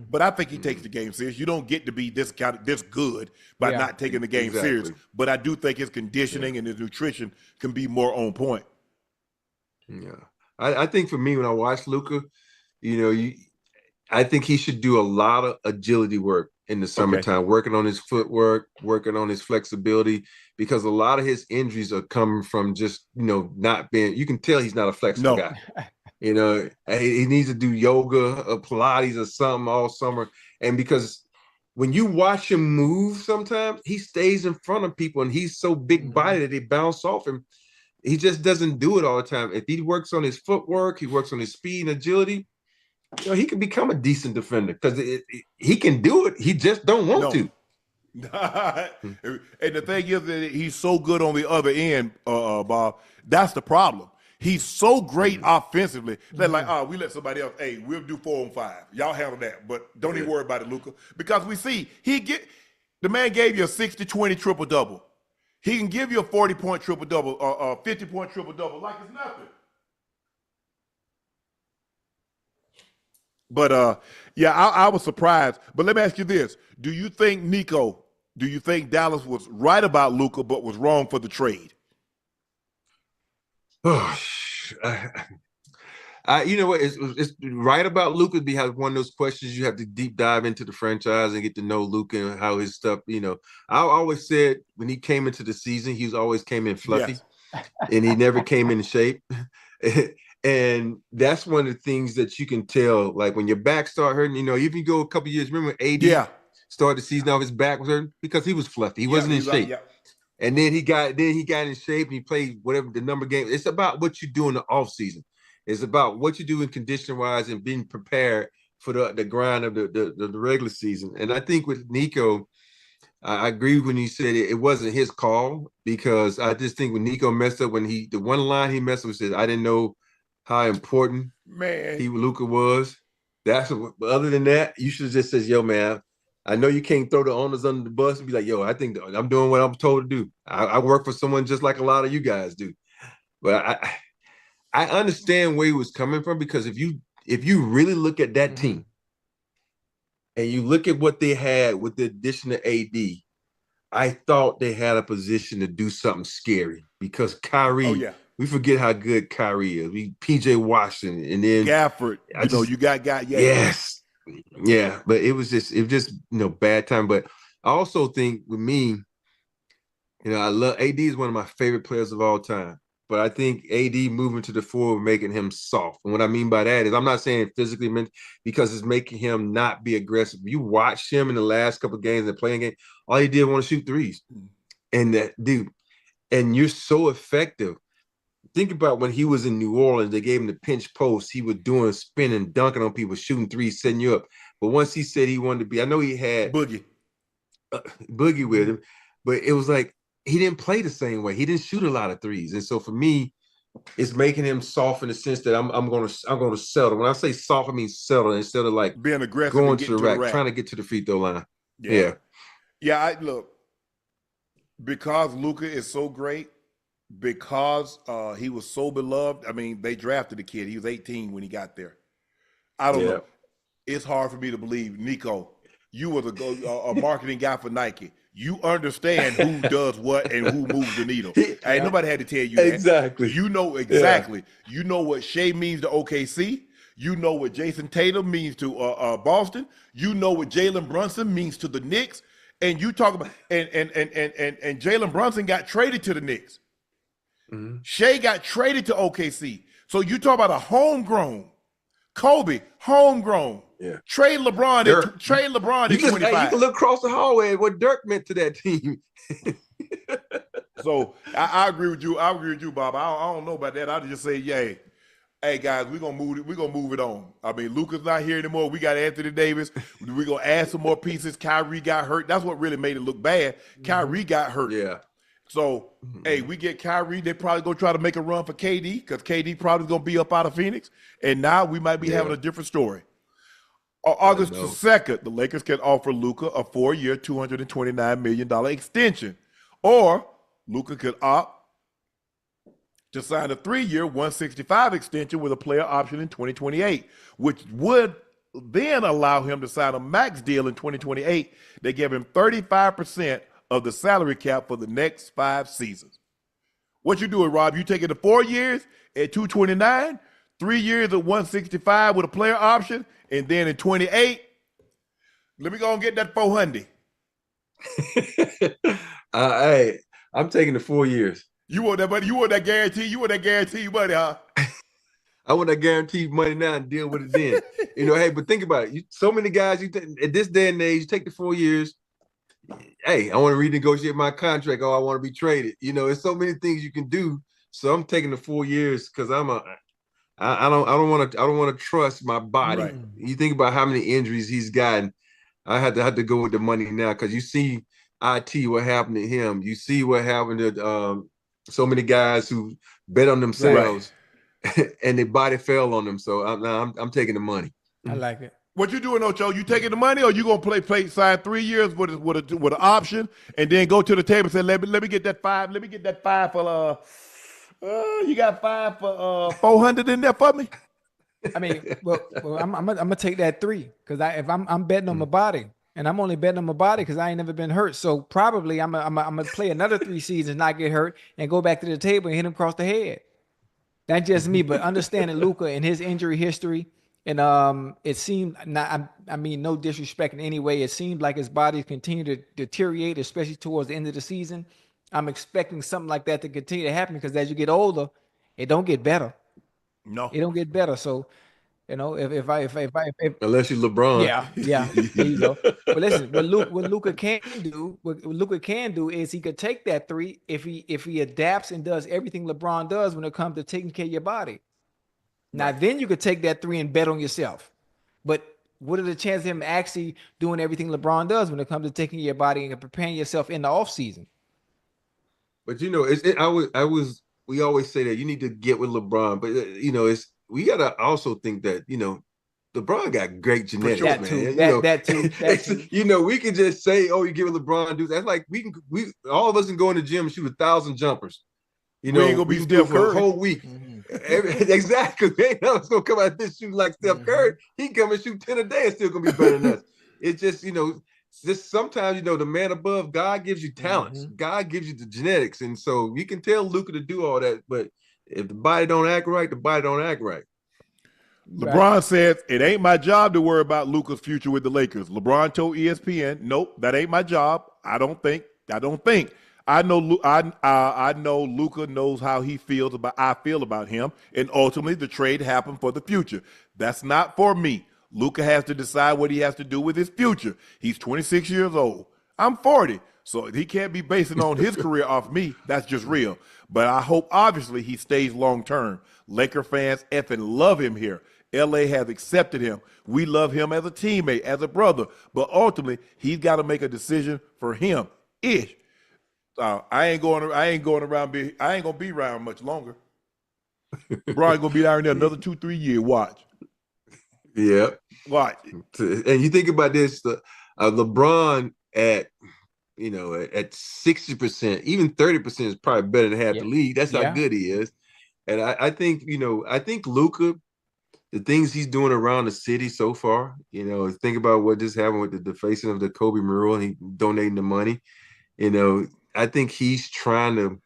But I think he takes the game serious. You don't get to be this good by not taking the game serious. But I do think his conditioning and his nutrition can be more on point. Yeah, I think for me when I watch Luka, you know, I think he should do a lot of agility work in the summertime, working on his footwork, working on his flexibility, because a lot of his injuries are coming from just, you know, not being. You can tell he's not a flexible guy. You know, he needs to do yoga or Pilates or something all summer. And because when you watch him move sometimes, he stays in front of people and he's so big body that they bounce off him. He just doesn't do it all the time. If he works on his footwork, he works on his speed and agility, you know, he can become a decent defender because he can do it. He just don't want to. And the thing is that he's so good on the other end, Bob. That's the problem. He's so great offensively that we let somebody else, hey, we'll do 4 on 5. Y'all handle that, but don't even worry about it, Luka. Because we see the man gave you a 60-20 triple-double. He can give you a 40-point triple-double, 50-point triple-double like it's nothing. But, I was surprised. But let me ask you this. Do you think Dallas was right about Luka but was wrong for the trade? Oh, you know what? It's right about Luka. Because one of those questions you have to deep dive into the franchise and get to know Luka and how his stuff. You know, I always said when he came into the season, he always came in fluffy, and he never came in shape. And that's one of the things that you can tell. Like when your back start hurting, you know, if you go a couple years, remember AD started the season off, his back was hurting because he was fluffy. He wasn't in shape. And then he got in shape and he played whatever the number game. It's about what you do in the off season. It's about what you do in condition wise and being prepared for the grind of the regular season. And I think with Nico, I agree when he said it wasn't his call, because I just think when Nico messed up, the one line he messed up said, I didn't know how important Luka was. Other than that, you should have just said, yo, man, I know you can't throw the owners under the bus and be like, yo, I think I'm doing what I'm told to do. I work for someone just like a lot of you guys do. But I understand where he was coming from, because if you really look at that team and you look at what they had with the addition of AD, I thought they had a position to do something scary, because Kyrie, we forget how good Kyrie is. PJ Washington, and then Gafford, you got yes. Yeah, but it was just bad time. But I also think with me, I love AD is one of my favorite players of all time. but I think AD moving to the forward making him soft. And what I mean by that is I'm not saying physically, because it's making him not be aggressive. You watched him in the last couple of games, the playing game, all he did was shoot threes. And that dude, and you're so effective. Think about when he was in New Orleans, they gave him the pinch post. He was doing spinning, dunking on people, shooting threes, setting you up. But once he said he wanted to be, I know he had Boogie with him, but it was like he didn't play the same way. He didn't shoot a lot of threes, and so for me, it's making him soft in the sense that I'm going to settle. When I say soft, I mean settle instead of like being aggressive, going to the rack, trying to get to the free throw line. Yeah. I look, because Luka is so great, because he was so beloved. I mean, they drafted the kid. He was 18 when he got there. I don't know. It's hard for me to believe, Nico. You was a marketing guy for Nike. You understand who does what and who moves the needle. Ain't nobody had to tell you that. Exactly. You know exactly. Yeah. You know what Shea means to OKC. You know what Jason Tatum means to Boston. You know what Jalen Brunson means to the Knicks. And you talk about and Jalen Brunson got traded to the Knicks. Mm-hmm. Shea got traded to OKC. So you talk about a homegrown Kobe, homegrown. Yeah. Trade LeBron. Trade LeBron in 25. You can look across the hallway at what Dirk meant to that team. So I agree with you. I agree with you, Bob. I don't know about that. I'll just say, hey guys, we're gonna move it on. I mean, Luka's not here anymore. We got Anthony Davis. We're gonna add some more pieces. Kyrie got hurt. That's what really made it look bad. Kyrie got hurt. Yeah. So, hey, we get Kyrie. They probably gonna try to make a run for KD because KD probably gonna be up out of Phoenix. And now we might be having a different story. August 2nd, the Lakers can offer Luka a 4-year, $229 million extension. Or Luka could opt to sign a 3-year, $165 extension with a player option in 2028, which would then allow him to sign a max deal in 2028. They give him 35% of the salary cap for the next 5 seasons. What you doing, Rob? You taking the 4 years at 229, 3 years at 165 with a player option, and then in 28, let me go and get that 400. Hey, I'm taking the 4 years. You want that money? You want that guarantee? You want that guarantee money, huh? I want that guaranteed money now and deal with it then. Hey, but think about it. So many guys, at this day and age, you take the 4 years. Hey, I want to renegotiate my contract. Oh, I want to be traded. There's so many things you can do. So I'm taking the 4 years because I don't want to trust my body. Right. You think about how many injuries he's gotten. I had to go with the money now because you see what happened to him. You see what happened to so many guys who bet on themselves, and their body fell on them. So I'm taking the money. I like it. What you doing, Ocho? You taking the money, or you gonna sign 3 years with an option, and then go to the table and say, let me get that 5. Let me get that 5 for you got 5 for 400 in there for me? I mean, well I'm gonna take that 3 because if I'm betting on my body, and I'm only betting on my body because I ain't never been hurt. So probably I'm gonna play another 3 seasons, not get hurt, and go back to the table and hit him across the head. That's just me. But understanding Luka and his injury history, and it seemed I mean, no disrespect in any way. It seemed like his body continued to deteriorate, especially towards the end of the season. I'm expecting something like that to continue to happen because as you get older, it don't get better. No, it don't get better. So, if unless you're LeBron, yeah, there you go. But listen, what Luka can do is he could take that 3 if he adapts and does everything LeBron does when it comes to taking care of your body. Now, then you could take that 3 and bet on yourself. But what are the chances of him actually doing everything LeBron does when it comes to taking care of your body and preparing yourself in the off season? But we always say that you need to get with LeBron, but we gotta also think that LeBron got great genetics, that man. That too. We can just say, oh, you give LeBron dudes. That's like we all of us can go in the gym and shoot 1,000 jumpers. We ain't gonna be Steph for a whole week. Mm-hmm. Exactly. Ain't no, it's gonna come out this shooting like Steph Curry. He can come and shoot 10 a day and still gonna be better than us. It's just just sometimes the man above, God gives you talents. Mm-hmm. God gives you the genetics, and so you can tell Luka to do all that. But if the body don't act right, the body don't act right. LeBron says, it ain't my job to worry about Luka's future with the Lakers. LeBron told ESPN, nope, that ain't my job. I don't think. I know Luka knows how I feel about him, and ultimately the trade happened for the future. That's not for me. Luka has to decide what he has to do with his future. He's 26 years old. I'm 40, so he can't be basing on his career off me. That's just real. But I hope obviously he stays long term. Laker fans effing love him here. LA has accepted him. We love him as a teammate, as a brother. But ultimately, he's got to make a decision for him. Ish. I ain't going around. I ain't gonna be around much longer. Bro, ain't gonna be down there another 2-3 years. Watch. Yeah. Watch. And you think about this: LeBron at 60%, even 30% is probably better than half the league. That's how good he is. And I think Luka, the things he's doing around the city so far. Think about what just happened with the defacing of the Kobe mural and he donating the money. I think he's trying to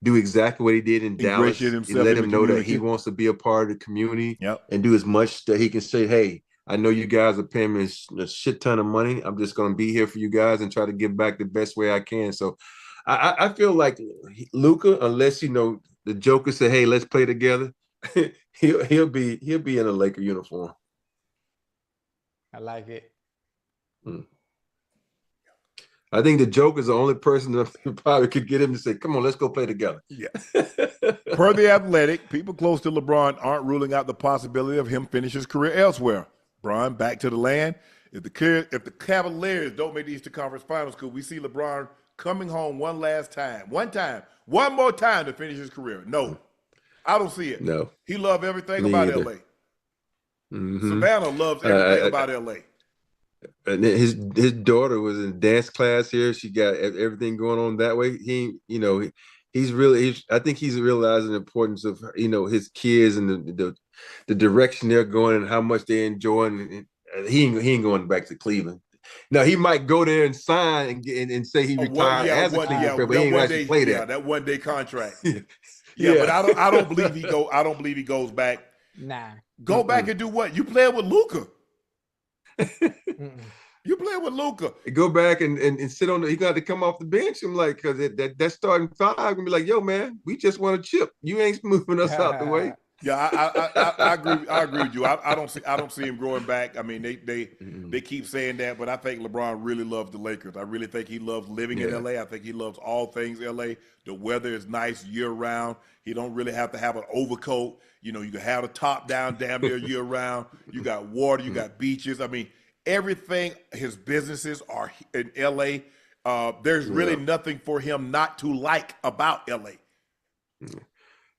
do exactly what he did in Dallas. Let him know that he wants to be a part of the community and do as much that he can say, hey, I know you guys are paying me a shit ton of money. I'm just going to be here for you guys and try to give back the best way I can. So I feel like Luka, unless, the Joker said, hey, let's play together, he'll be in a Laker uniform. I like it. I think the Joker's the only person that probably could get him to say, come on, let's go play together. Yeah. Per The Athletic, people close to LeBron aren't ruling out the possibility of him finish his career elsewhere. LeBron, back to the land. If the Cavaliers don't make the Eastern Conference Finals, could we see LeBron coming home one more time to finish his career? No. I don't see it. No. He loved everything about either. LA. Mm-hmm. Savannah loves everything about LA. And his daughter was in dance class here. She got everything going on that way. I think he's realizing the importance of his kids and the direction they're going and how much they're enjoying. And he ain't going back to Cleveland. Now he might go there and sign and say he retired as a Cleveland player, but he ain't actually play there. Yeah, that 1 day contract. Yeah, but I don't believe he go. I don't believe he goes back. Nah. Go back and do what? You playing with Luka. You playing with Luka. Go back and sit on he got to come off the bench. I'm like, because that starting five gonna be like, yo, man, we just want a chip. You ain't moving us out the way. Yeah, I agree. I agree with you. I don't see him growing back. I mean, they keep saying that, but I think LeBron really loves the Lakers. I really think he loves living in LA. I think he loves all things LA. The weather is nice year round. He don't really have to have an overcoat. You can have a top down damn near year round. You got water. You got beaches. I mean, everything. His businesses are in LA. There's really nothing for him not to like about LA.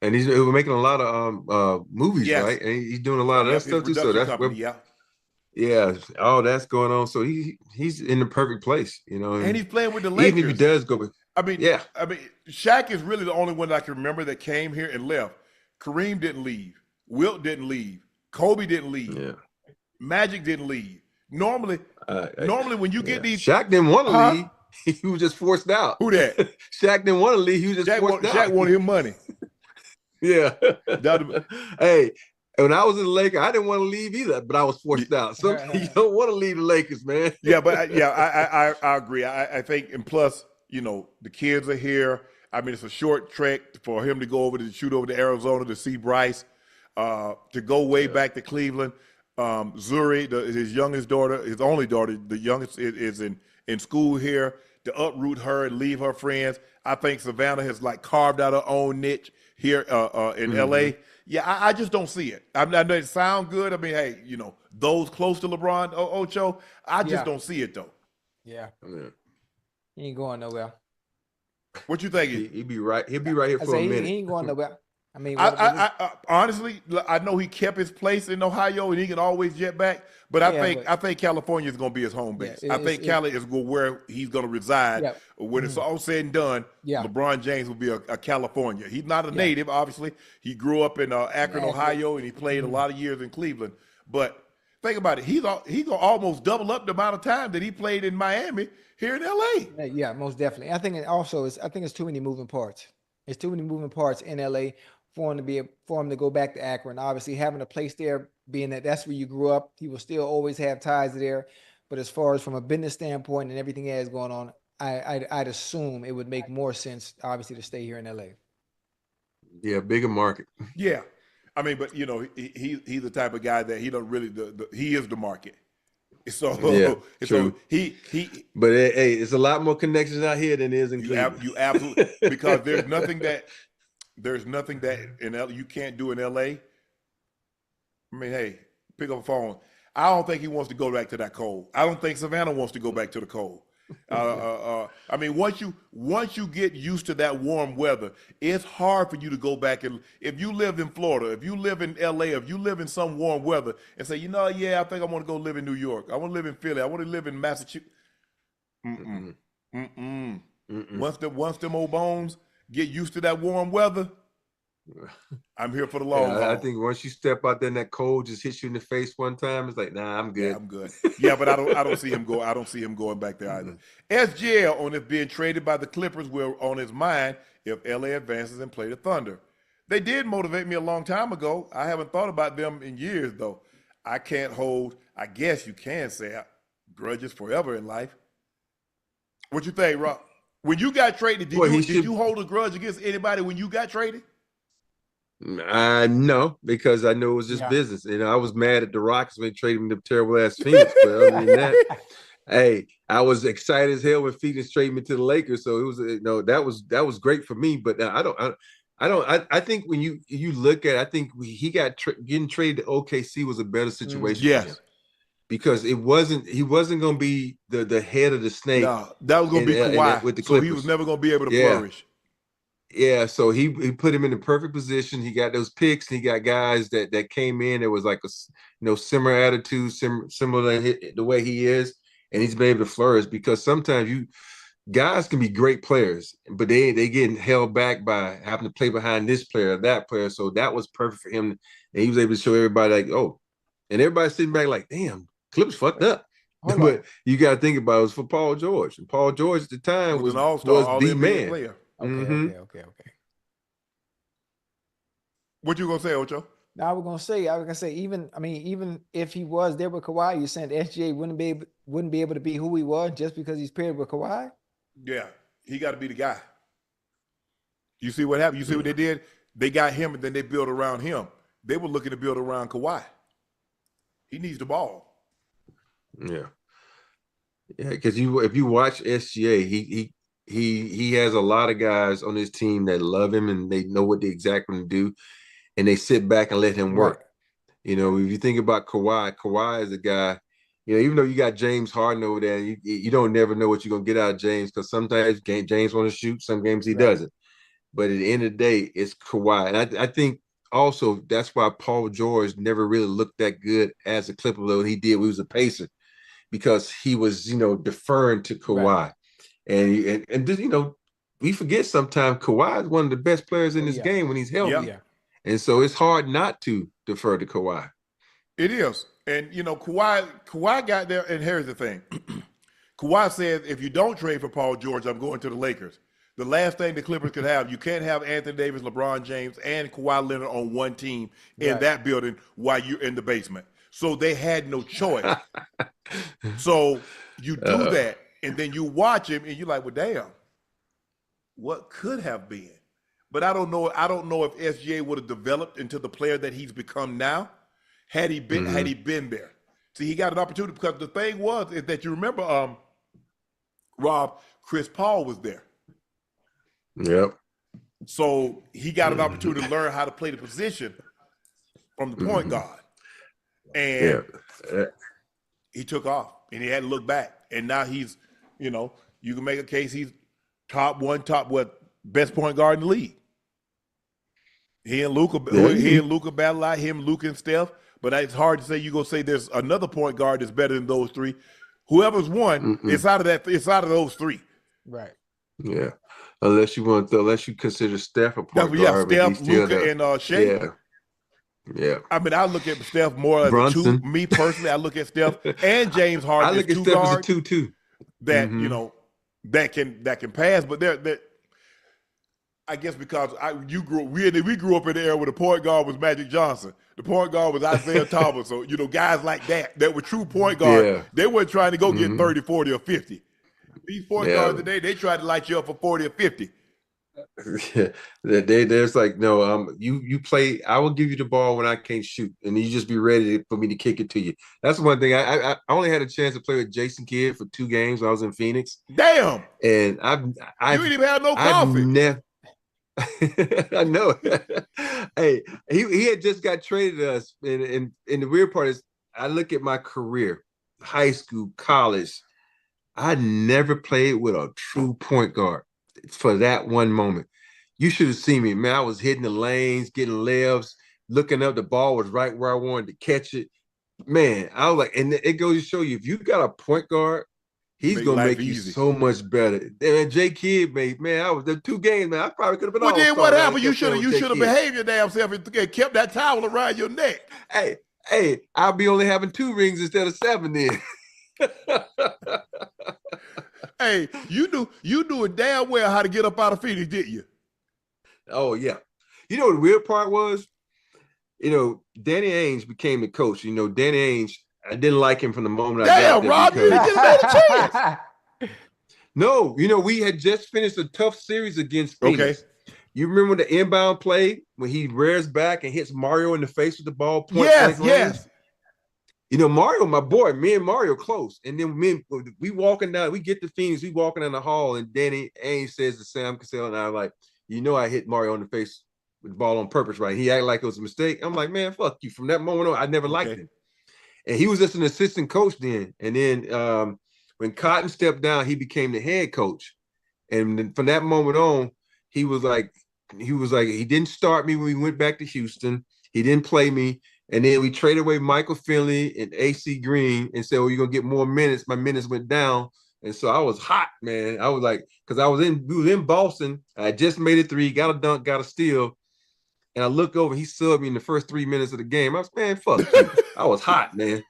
And he's making a lot of movies, right? And he's doing a lot of that stuff too. So that's all that's going on. So he's in the perfect place, And he's playing with the Lakers. Even if he does go, I mean, Shaq is really the only one that I can remember that came here and left. Kareem didn't leave. Wilt didn't leave. Kobe didn't leave. Yeah. Magic didn't leave. Normally when you get these, Shaq didn't want to leave. He was just forced out. Who that? Shaq didn't want to leave. He was just forced out. Shaq wanted his money. Yeah. Hey, when I was in the Lakers, I didn't want to leave either, but I was forced out. So you don't want to leave the Lakers, man. Yeah, but I agree. I think, and plus, the kids are here. I mean, it's a short trek for him to go over to shoot over to Arizona to see Bryce, to go way back to Cleveland. Zuri, his youngest daughter, his only daughter, the youngest is in school here. To uproot her and leave her friends. I think Savannah has carved out her own niche here in LA. Yeah, I just don't see it. I know it sounds good. I mean, hey, those close to LeBron, Ocho, I just don't see it though. Yeah. He ain't going nowhere. What you think? He'll be right here for a minute. He ain't going nowhere. I mean, I honestly, I know he kept his place in Ohio and he can always jet back, but I think California is going to be his home base. I think Cali is where he's going to reside. When it's all said and done, LeBron James will be a California. He's not a native, obviously. He grew up in Akron, Ohio, and he played a lot of years in Cleveland. But think about it. He's going to almost double up the amount of time that he played in Miami here in LA. Yeah, most definitely. I think it's too many moving parts. It's too many moving parts in LA for him to go back to Akron. Obviously, having a place there, being that's where you grew up, he will still always have ties there. But as far as from a business standpoint and everything that is going on, I'd assume it would make more sense, obviously, to stay here in LA. Yeah, bigger market. Yeah, I mean, but he's the type of guy that he don't really he is the market. So Yeah, so true. he But hey, it's a lot more connections out here than it is in Cleveland. you absolutely, because there's nothing that in you can't do in LA. I mean, hey, pick up a phone. I don't think he wants to go back to that cold. I don't think Savannah wants to go back to the cold. I mean, once you get used to that warm weather, it's hard for you to go back. And if you live in Florida, if you live in LA, if you live in some warm weather, and say, yeah, I think I want to go live in New York. I want to live in Philly. I want to live in Massachusetts. Mm-mm. Mm-mm. Mm-mm. Once them old bones get used to that warm weather, I'm here for the long haul. I think once you step out there and that cold just hits you in the face one time, it's like, nah, I'm good. Yeah, I'm good. Yeah, but I don't see him go. I don't see him going back there either. SGL on if being traded by the Clippers will on his mind if LA advances and play the Thunder. They did motivate me a long time ago. I haven't thought about them in years though. I can't hold. I guess you can say grudges forever in life. What you think, Rob? When you got traded, did you hold a grudge against anybody when you got traded? No, because I know it was just business. And I was mad at the Rockets when they traded me to terrible ass Phoenix. But other than that, hey, I was excited as hell when Phoenix traded me to the Lakers. So it was, that was great for me. But I think when you look at, I think he got getting traded to OKC was a better situation for him. Because he wasn't going to be the head of the snake. No, that was going to be Kawhi with the Clippers. So he was never going to be able to flourish. Yeah, so he put him in the perfect position. He got those picks. And he got guys that came in. It was like a similar attitude, similar to the way he is, and he's been able to flourish. Because sometimes guys can be great players, but they getting held back by having to play behind this player or that player. So that was perfect for him, and he was able to show everybody like, oh, and everybody's sitting back like, damn, Clippers fucked up. But you got to think about it was for Paul George, and Paul George at the time was the man. Player. Okay. What you gonna say, Ocho? Now I was gonna say, even if he was there with Kawhi, you're saying SGA wouldn't be able to be who he was just because he's paired with Kawhi? Yeah, he got to be the guy. You see what happened? You see what they did? They got him, and then they built around him. They were looking to build around Kawhi. He needs the ball. Yeah, because if you watch SGA, he has a lot of guys on his team that love him and they know what they exactly want to do, and they sit back and let him work. Right. If you think about Kawhi is a guy, even though you got James Harden over there, you don't never know what you're going to get out of James, because sometimes James want to shoot, some games he doesn't. But at the end of the day, it's Kawhi. And I think also that's why Paul George never really looked that good as a Clipper, though he did when he was a Pacer, because he was, deferring to Kawhi. Right. And just, we forget sometimes Kawhi is one of the best players in this game when he's healthy. Yeah. And so it's hard not to defer to Kawhi. It is. And, Kawhi got there, and here's the thing. Kawhi said, if you don't trade for Paul George, I'm going to the Lakers. The last thing the Clippers could have, you can't have Anthony Davis, LeBron James, and Kawhi Leonard on one team in that building while you're in the basement. So they had no choice. So you do that, and then you watch him, and you're like, well, damn, what could have been? But I don't know if SGA would have developed into the player that he's become now had he been there. See, he got an opportunity, because the thing is that you remember, Rob, Chris Paul was there. Yep. So he got an opportunity to learn how to play the position from the point guard. And he took off, and he had to look back. And now he's, you can make a case he's best point guard in the league. He and Luka battle out, him, Luka, and Steph. But it's hard to say you're gonna say there's another point guard that's better than those three. Whoever's won, it's out of those three. Right. Yeah. Unless you consider Steph a point guard. Steph, Luka, and Shea. Yeah. I mean, I look at Steph more as a two. Me personally, I look at Steph and James Harden. I look at Steph as a 2 too. That that can pass, but they're I guess because we grew up in the era where the point guard was Magic Johnson, the point guard was Isaiah Thomas. So guys like that were true point guards. Yeah. They weren't trying to go get 30, 40, or 50. These point Yeah. guards today, they try to light you up for 40 or 50. There's like, no, you play. I will give you the ball when I can't shoot, and you just be ready for me to kick it to you. That's one thing. I only had a chance to play with Jason Kidd for 2 games when I was in Phoenix. Damn. And You ain't even had no I've coffee. never. I know. Hey, he had just got traded to us, and the weird part is, I look at my career, high school, college. I never played with a true point guard for that one moment. You should have seen me, man. I was hitting the lanes, getting layups, looking up. The ball was right where I wanted to catch it. Man, I was like, and it goes to show you, if you got a point guard, he's Make gonna life make you easy. so much better. And J Kidd, man, I was the 2 games, man. I probably could have been Well, then what all-star. happened? You should have behaved your damn self and kept that towel around your neck. Hey, I'll be only having 2 rings instead of 7 then. Hey, you knew it damn well how to get up out of Phoenix, didn't you? Oh, yeah. You know what the weird part was? Danny Ainge became the coach. Danny Ainge, I didn't like him from the moment I got Damn, there. Rob, you didn't give him a chance. No, we had just finished a tough series against Phoenix. Okay. You remember the inbound play when he rears back and hits Mario in the face with the ball point Yes, blank range? yes. Mario, my boy, me and Mario close. And then we walking down, we get to Phoenix, we walking down the hall, and Danny Ainge says to Sam Cassell and I, like, I hit Mario in the face with the ball on purpose, right? He acted like it was a mistake. I'm like, man, fuck you. From that moment on, I never liked him. And he was just an assistant coach then. And then when Cotton stepped down, he became the head coach. And then from that moment on, he was like, he didn't start me when we went back to Houston. He didn't play me. And then we traded away Michael Finley and AC Green and said, well, you're going to get more minutes. My minutes went down. And so I was hot, man. I was like, because we was in Boston. I just made a 3, got a dunk, got a steal. And I look over, he subbed me in the first 3 minutes of the game. I was, man, fuck you. I was hot, man.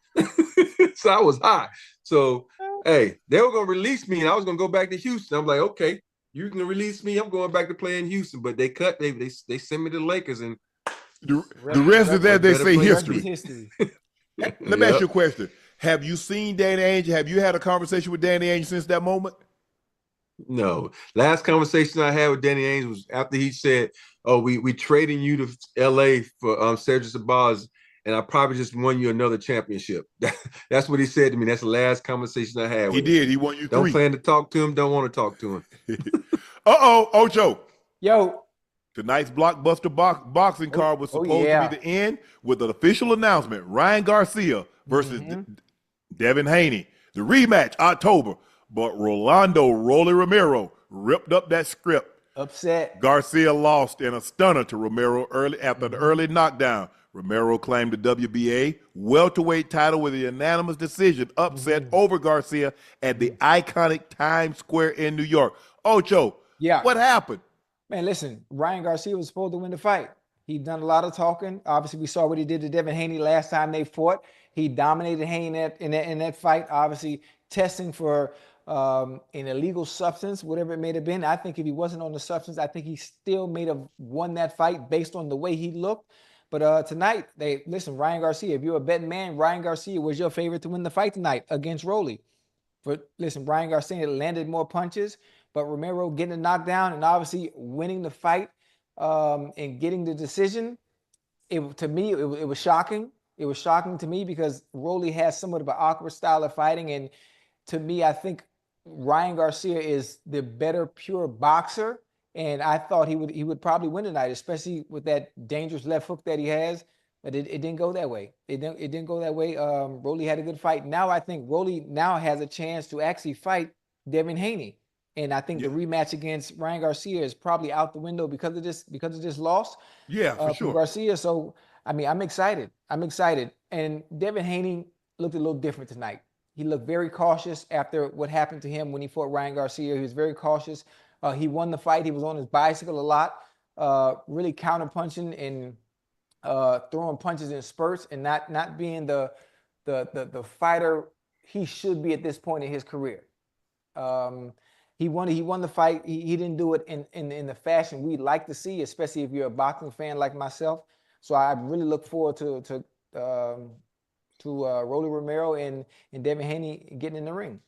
So I was hot. So, hey, they were going to release me and I was going to go back to Houston. I'm like, okay, you can release me. I'm going back to play in Houston. But they sent me to the Lakers, and the rest of that, they say history. Let me ask you a question. Have you seen Danny Ainge? Have you had a conversation with Danny Ainge since that moment? No. Last conversation I had with Danny Ainge was after he said, oh, we trading you to LA for Sergio Sabaz, and I probably just won you another championship. That's what he said to me. That's the last conversation I had with him. He did. He won you 3. Don't plan to talk to him. Don't want to talk to him. Uh-oh, Ocho. Yo. Tonight's blockbuster boxing card was supposed to be the end with an official announcement. Ryan Garcia versus Devin Haney. The rematch, October. But Rolando Rolly Romero ripped up that script. Upset. Garcia lost in a stunner to Romero after the early knockdown. Romero claimed the WBA welterweight title with a unanimous decision upset over Garcia at the iconic Times Square in New York. Ocho, what happened? Man, listen, Ryan Garcia was supposed to win the fight. He'd done a lot of talking. Obviously, we saw what he did to Devin Haney last time they fought. He dominated Haney in that fight, obviously testing for an illegal substance, whatever it may have been. I think if he wasn't on the substance, I think he still may have won that fight based on the way he looked. But tonight, Ryan Garcia, if you're a betting man, Ryan Garcia was your favorite to win the fight tonight against Rolly. But listen, Ryan Garcia landed more punches, but Romero getting a knockdown and obviously winning the fight and getting the decision, to me, it was shocking. It was shocking to me because Rolly has somewhat of an awkward style of fighting. And to me, I think Ryan Garcia is the better pure boxer. And I thought he would probably win tonight, especially with that dangerous left hook that he has. But it didn't go that way. It didn't go that way. Rolly had a good fight. Now I think Rolly now has a chance to actually fight Devin Haney. And I think the rematch against Ryan Garcia is probably out the window because of this loss. Yeah, for sure. Garcia. So I mean, I'm excited. And Devin Haney looked a little different tonight. He looked very cautious after what happened to him when he fought Ryan Garcia. He was very cautious. He won the fight. He was on his bicycle a lot, really counterpunching and throwing punches in spurts and not being the fighter he should be at this point in his career. He won the fight. He didn't do it in the fashion we'd like to see, especially if you're a boxing fan like myself. So I really look forward to Rolly Romero and Devin Haney getting in the ring.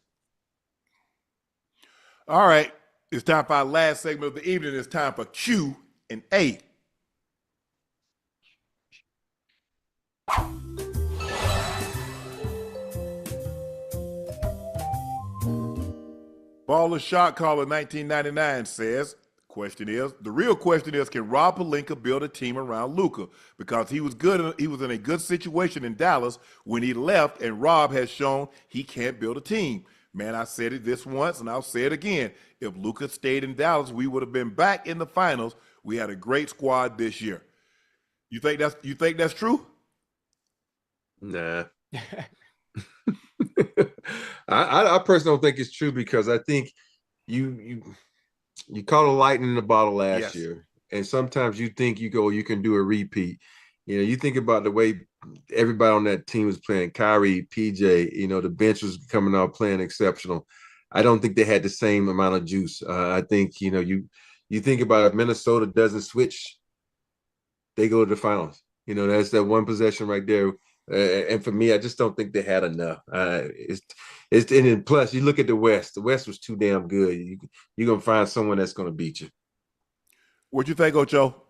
All right. It's time for our last segment of the evening. It's time for Q and A. Baller Shot Caller 1999 says, the real question is, can Rob Pelinka build a team around Luka? Because he was in a good situation in Dallas when he left, and Rob has shown he can't build a team. Man, I said it this once, and I'll say it again. If Luka stayed in Dallas, we would have been back in the finals. We had a great squad this year. You think that's true? Nah. I personally don't think it's true, because I think you caught a lightning in the bottle last year, and sometimes you think you can do a repeat. You know, you think about the way everybody on that team was playing, Kyrie, PJ, the bench was coming out playing exceptional. I don't think they had the same amount of juice. I think, you think about if Minnesota doesn't switch, they go to the finals. That's that one possession right there. And for me, I just don't think they had enough. And plus, you look at the West. The West was too damn good. You're gonna find someone that's gonna beat you. What'd you think, Ocho?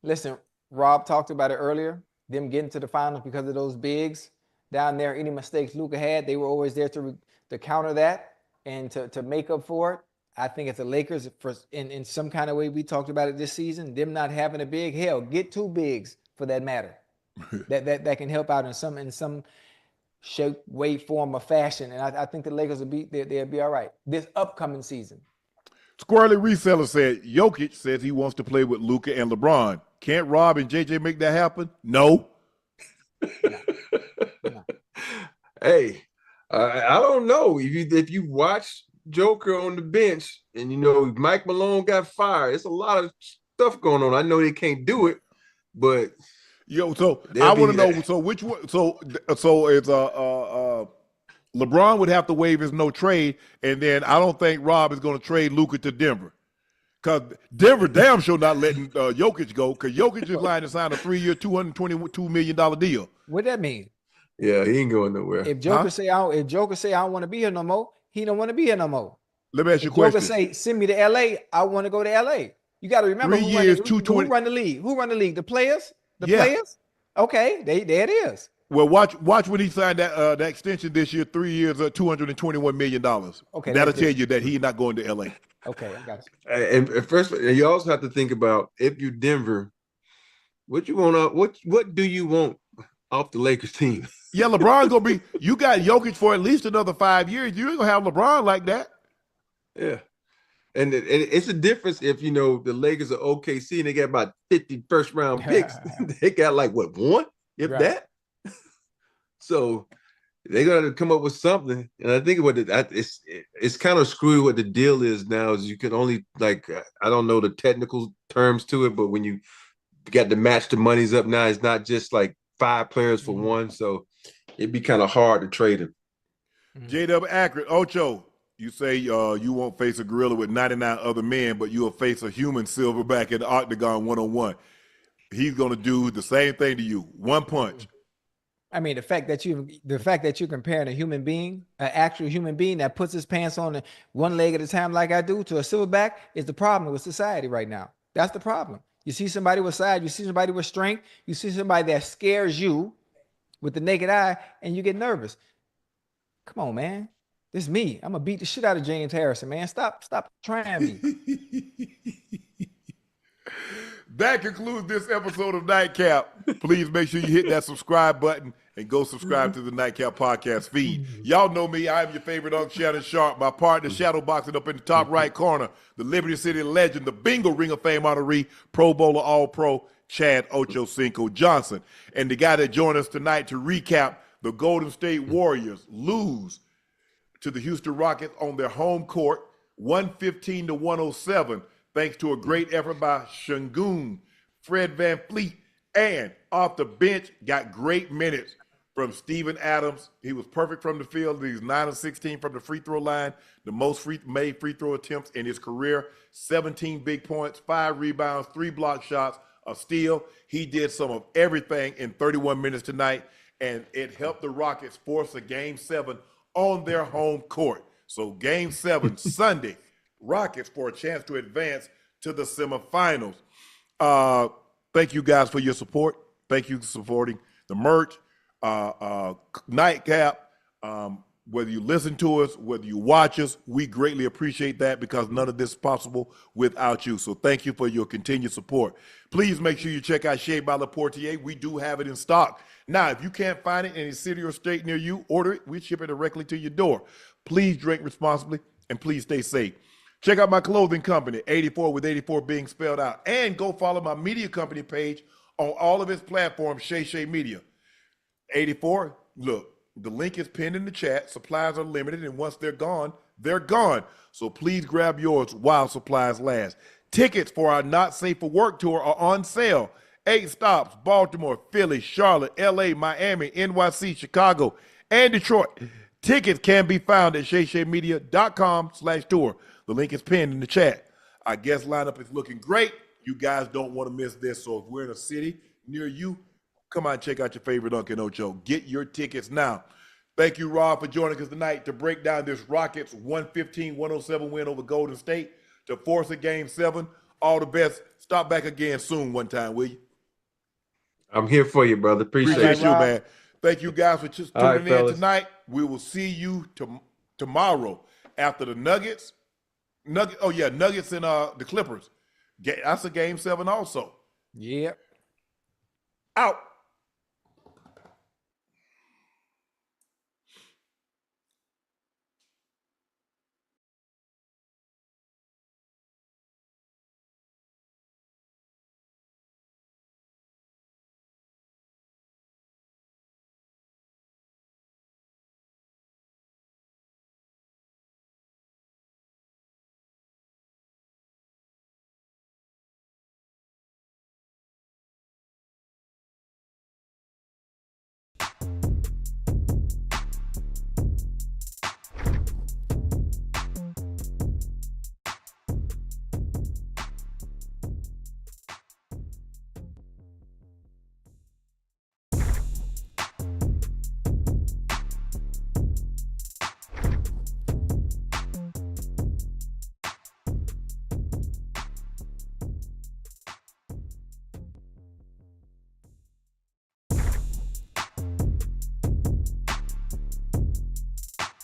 Listen, Rob talked about it earlier. Them getting to the finals because of those bigs down there. Any mistakes Luka had, they were always there to counter that and to make up for it. I think if the Lakers, in some kind of way, we talked about it this season, them not having a big, hell, get two bigs for that matter. that can help out in some shape, way, form, or fashion. And I think the Lakers they'll be all right this upcoming season. Squirrely Reseller said, Jokic says he wants to play with Luka and LeBron. Can't Rob and JJ make that happen? No. No. Hey, I don't know. If you watch Joker on the bench and, Mike Malone got fired, it's a lot of stuff going on. I know they can't do it, but so I want to know. So which one? So it's LeBron would have to waive his no trade, and then I don't think Rob is going to trade Luka to Denver, because Denver damn sure not letting Jokic go, because Jokic is lying to sign a 3-year, $222 million deal. What that mean? Yeah, he ain't going nowhere. If Joker say I don't want to be here no more, he don't want to be here no more. Let me ask you a question. Joker say send me to LA, I want to go to LA. You got to remember 3 years, who run the league. Who run the league? The players. Players. Okay, there it is. Well, watch when he signed that extension this year, 3 years, $221 million. Okay, that'll tell you that he's not going to LA. Okay, I got you. And first, you also have to think about, if you're Denver, what you want? What do you want off the Lakers team? Yeah, LeBron's gonna be. You got Jokic for at least another 5 years. You ain't gonna have LeBron like that. Yeah, and it's a difference if the Lakers are OKC and they got about 50 first-round picks. They got like what, one, if right. that. So they're gonna come up with something, and I think it's kind of screwy what the deal is now. Is you can only, like, I don't know the technical terms to it, but when you got to match the money's up now, it's not just like 5 players for one, so it'd be kind of hard to trade him. JW Accurate, Ocho, you say you won't face a gorilla with 99 other men, but you'll face a human silverback in the octagon one-on-one. He's gonna do the same thing to you, one punch. I mean, the fact that you're comparing a human being, an actual human being that puts his pants on one leg at a time like I do, to a silverback is the problem with society right now. That's the problem. You see somebody with size, you see somebody with strength, you see somebody that scares you with the naked eye, and you get nervous. Come on, man. This is me. I'm gonna beat the shit out of James Harrison, man. Stop trying me. That concludes this episode of Nightcap. Please make sure you hit that subscribe button and go subscribe to the Nightcap podcast feed. Y'all know me. I'm your favorite Uncle Shannon Sharpe. My partner, shadow boxing up in the top right corner, the Liberty City legend, the Bingo Ring of Fame honoree, Pro Bowler All-Pro, Chad Ochocinco Johnson. And the guy that joined us tonight to recap the Golden State Warriors lose to the Houston Rockets on their home court, 115-107. Thanks to a great effort by Şengün, Fred VanVleet, and off the bench, got great minutes from Steven Adams. He was perfect from the field. He's 9 of 16 from the free throw line, the most made free throw attempts in his career, 17 big points, 5 rebounds, 3 block shots, a steal. He did some of everything in 31 minutes tonight, and it helped the Rockets force a Game 7 on their home court. So game 7, Sunday, Rockets for a chance to advance to the semifinals. Thank you guys for your support. Thank you for supporting the merch, Nightcap. Whether you listen to us, whether you watch us, we greatly appreciate that because none of this is possible without you. So thank you for your continued support. Please make sure you check out Shea by Le Portier. We do have it in stock. Now, if you can't find it in a city or state near you, order it. We ship it directly to your door. Please drink responsibly and please stay safe. Check out my clothing company, 84 with 84 being spelled out. And go follow my media company page on all of its platforms, Shay Media. 84, look. The link is pinned in the chat. Supplies are limited, and once they're gone, they're gone. So please grab yours while supplies last. Tickets for our Not Safe for Work tour are on sale. 8 stops: Baltimore, Philly, Charlotte, LA, Miami, NYC, Chicago, and Detroit. Tickets can be found at shayshaymedia.com/tour. The link is pinned in the chat. Our guest lineup is looking great. You guys don't want to miss this. So if we're in a city near you, come on, check out your favorite Uncle Ocho. Get your tickets now. Thank you, Rob, for joining us tonight to break down this Rockets 115-107 win over Golden State to force a game 7. All the best. Stop back again soon one time, will you? I'm here for you, brother. Appreciate you, man. Thank you guys for just tuning in tonight. We will see you tomorrow after the Nuggets. Nuggets and the Clippers. That's a game 7 also. Yep. Out.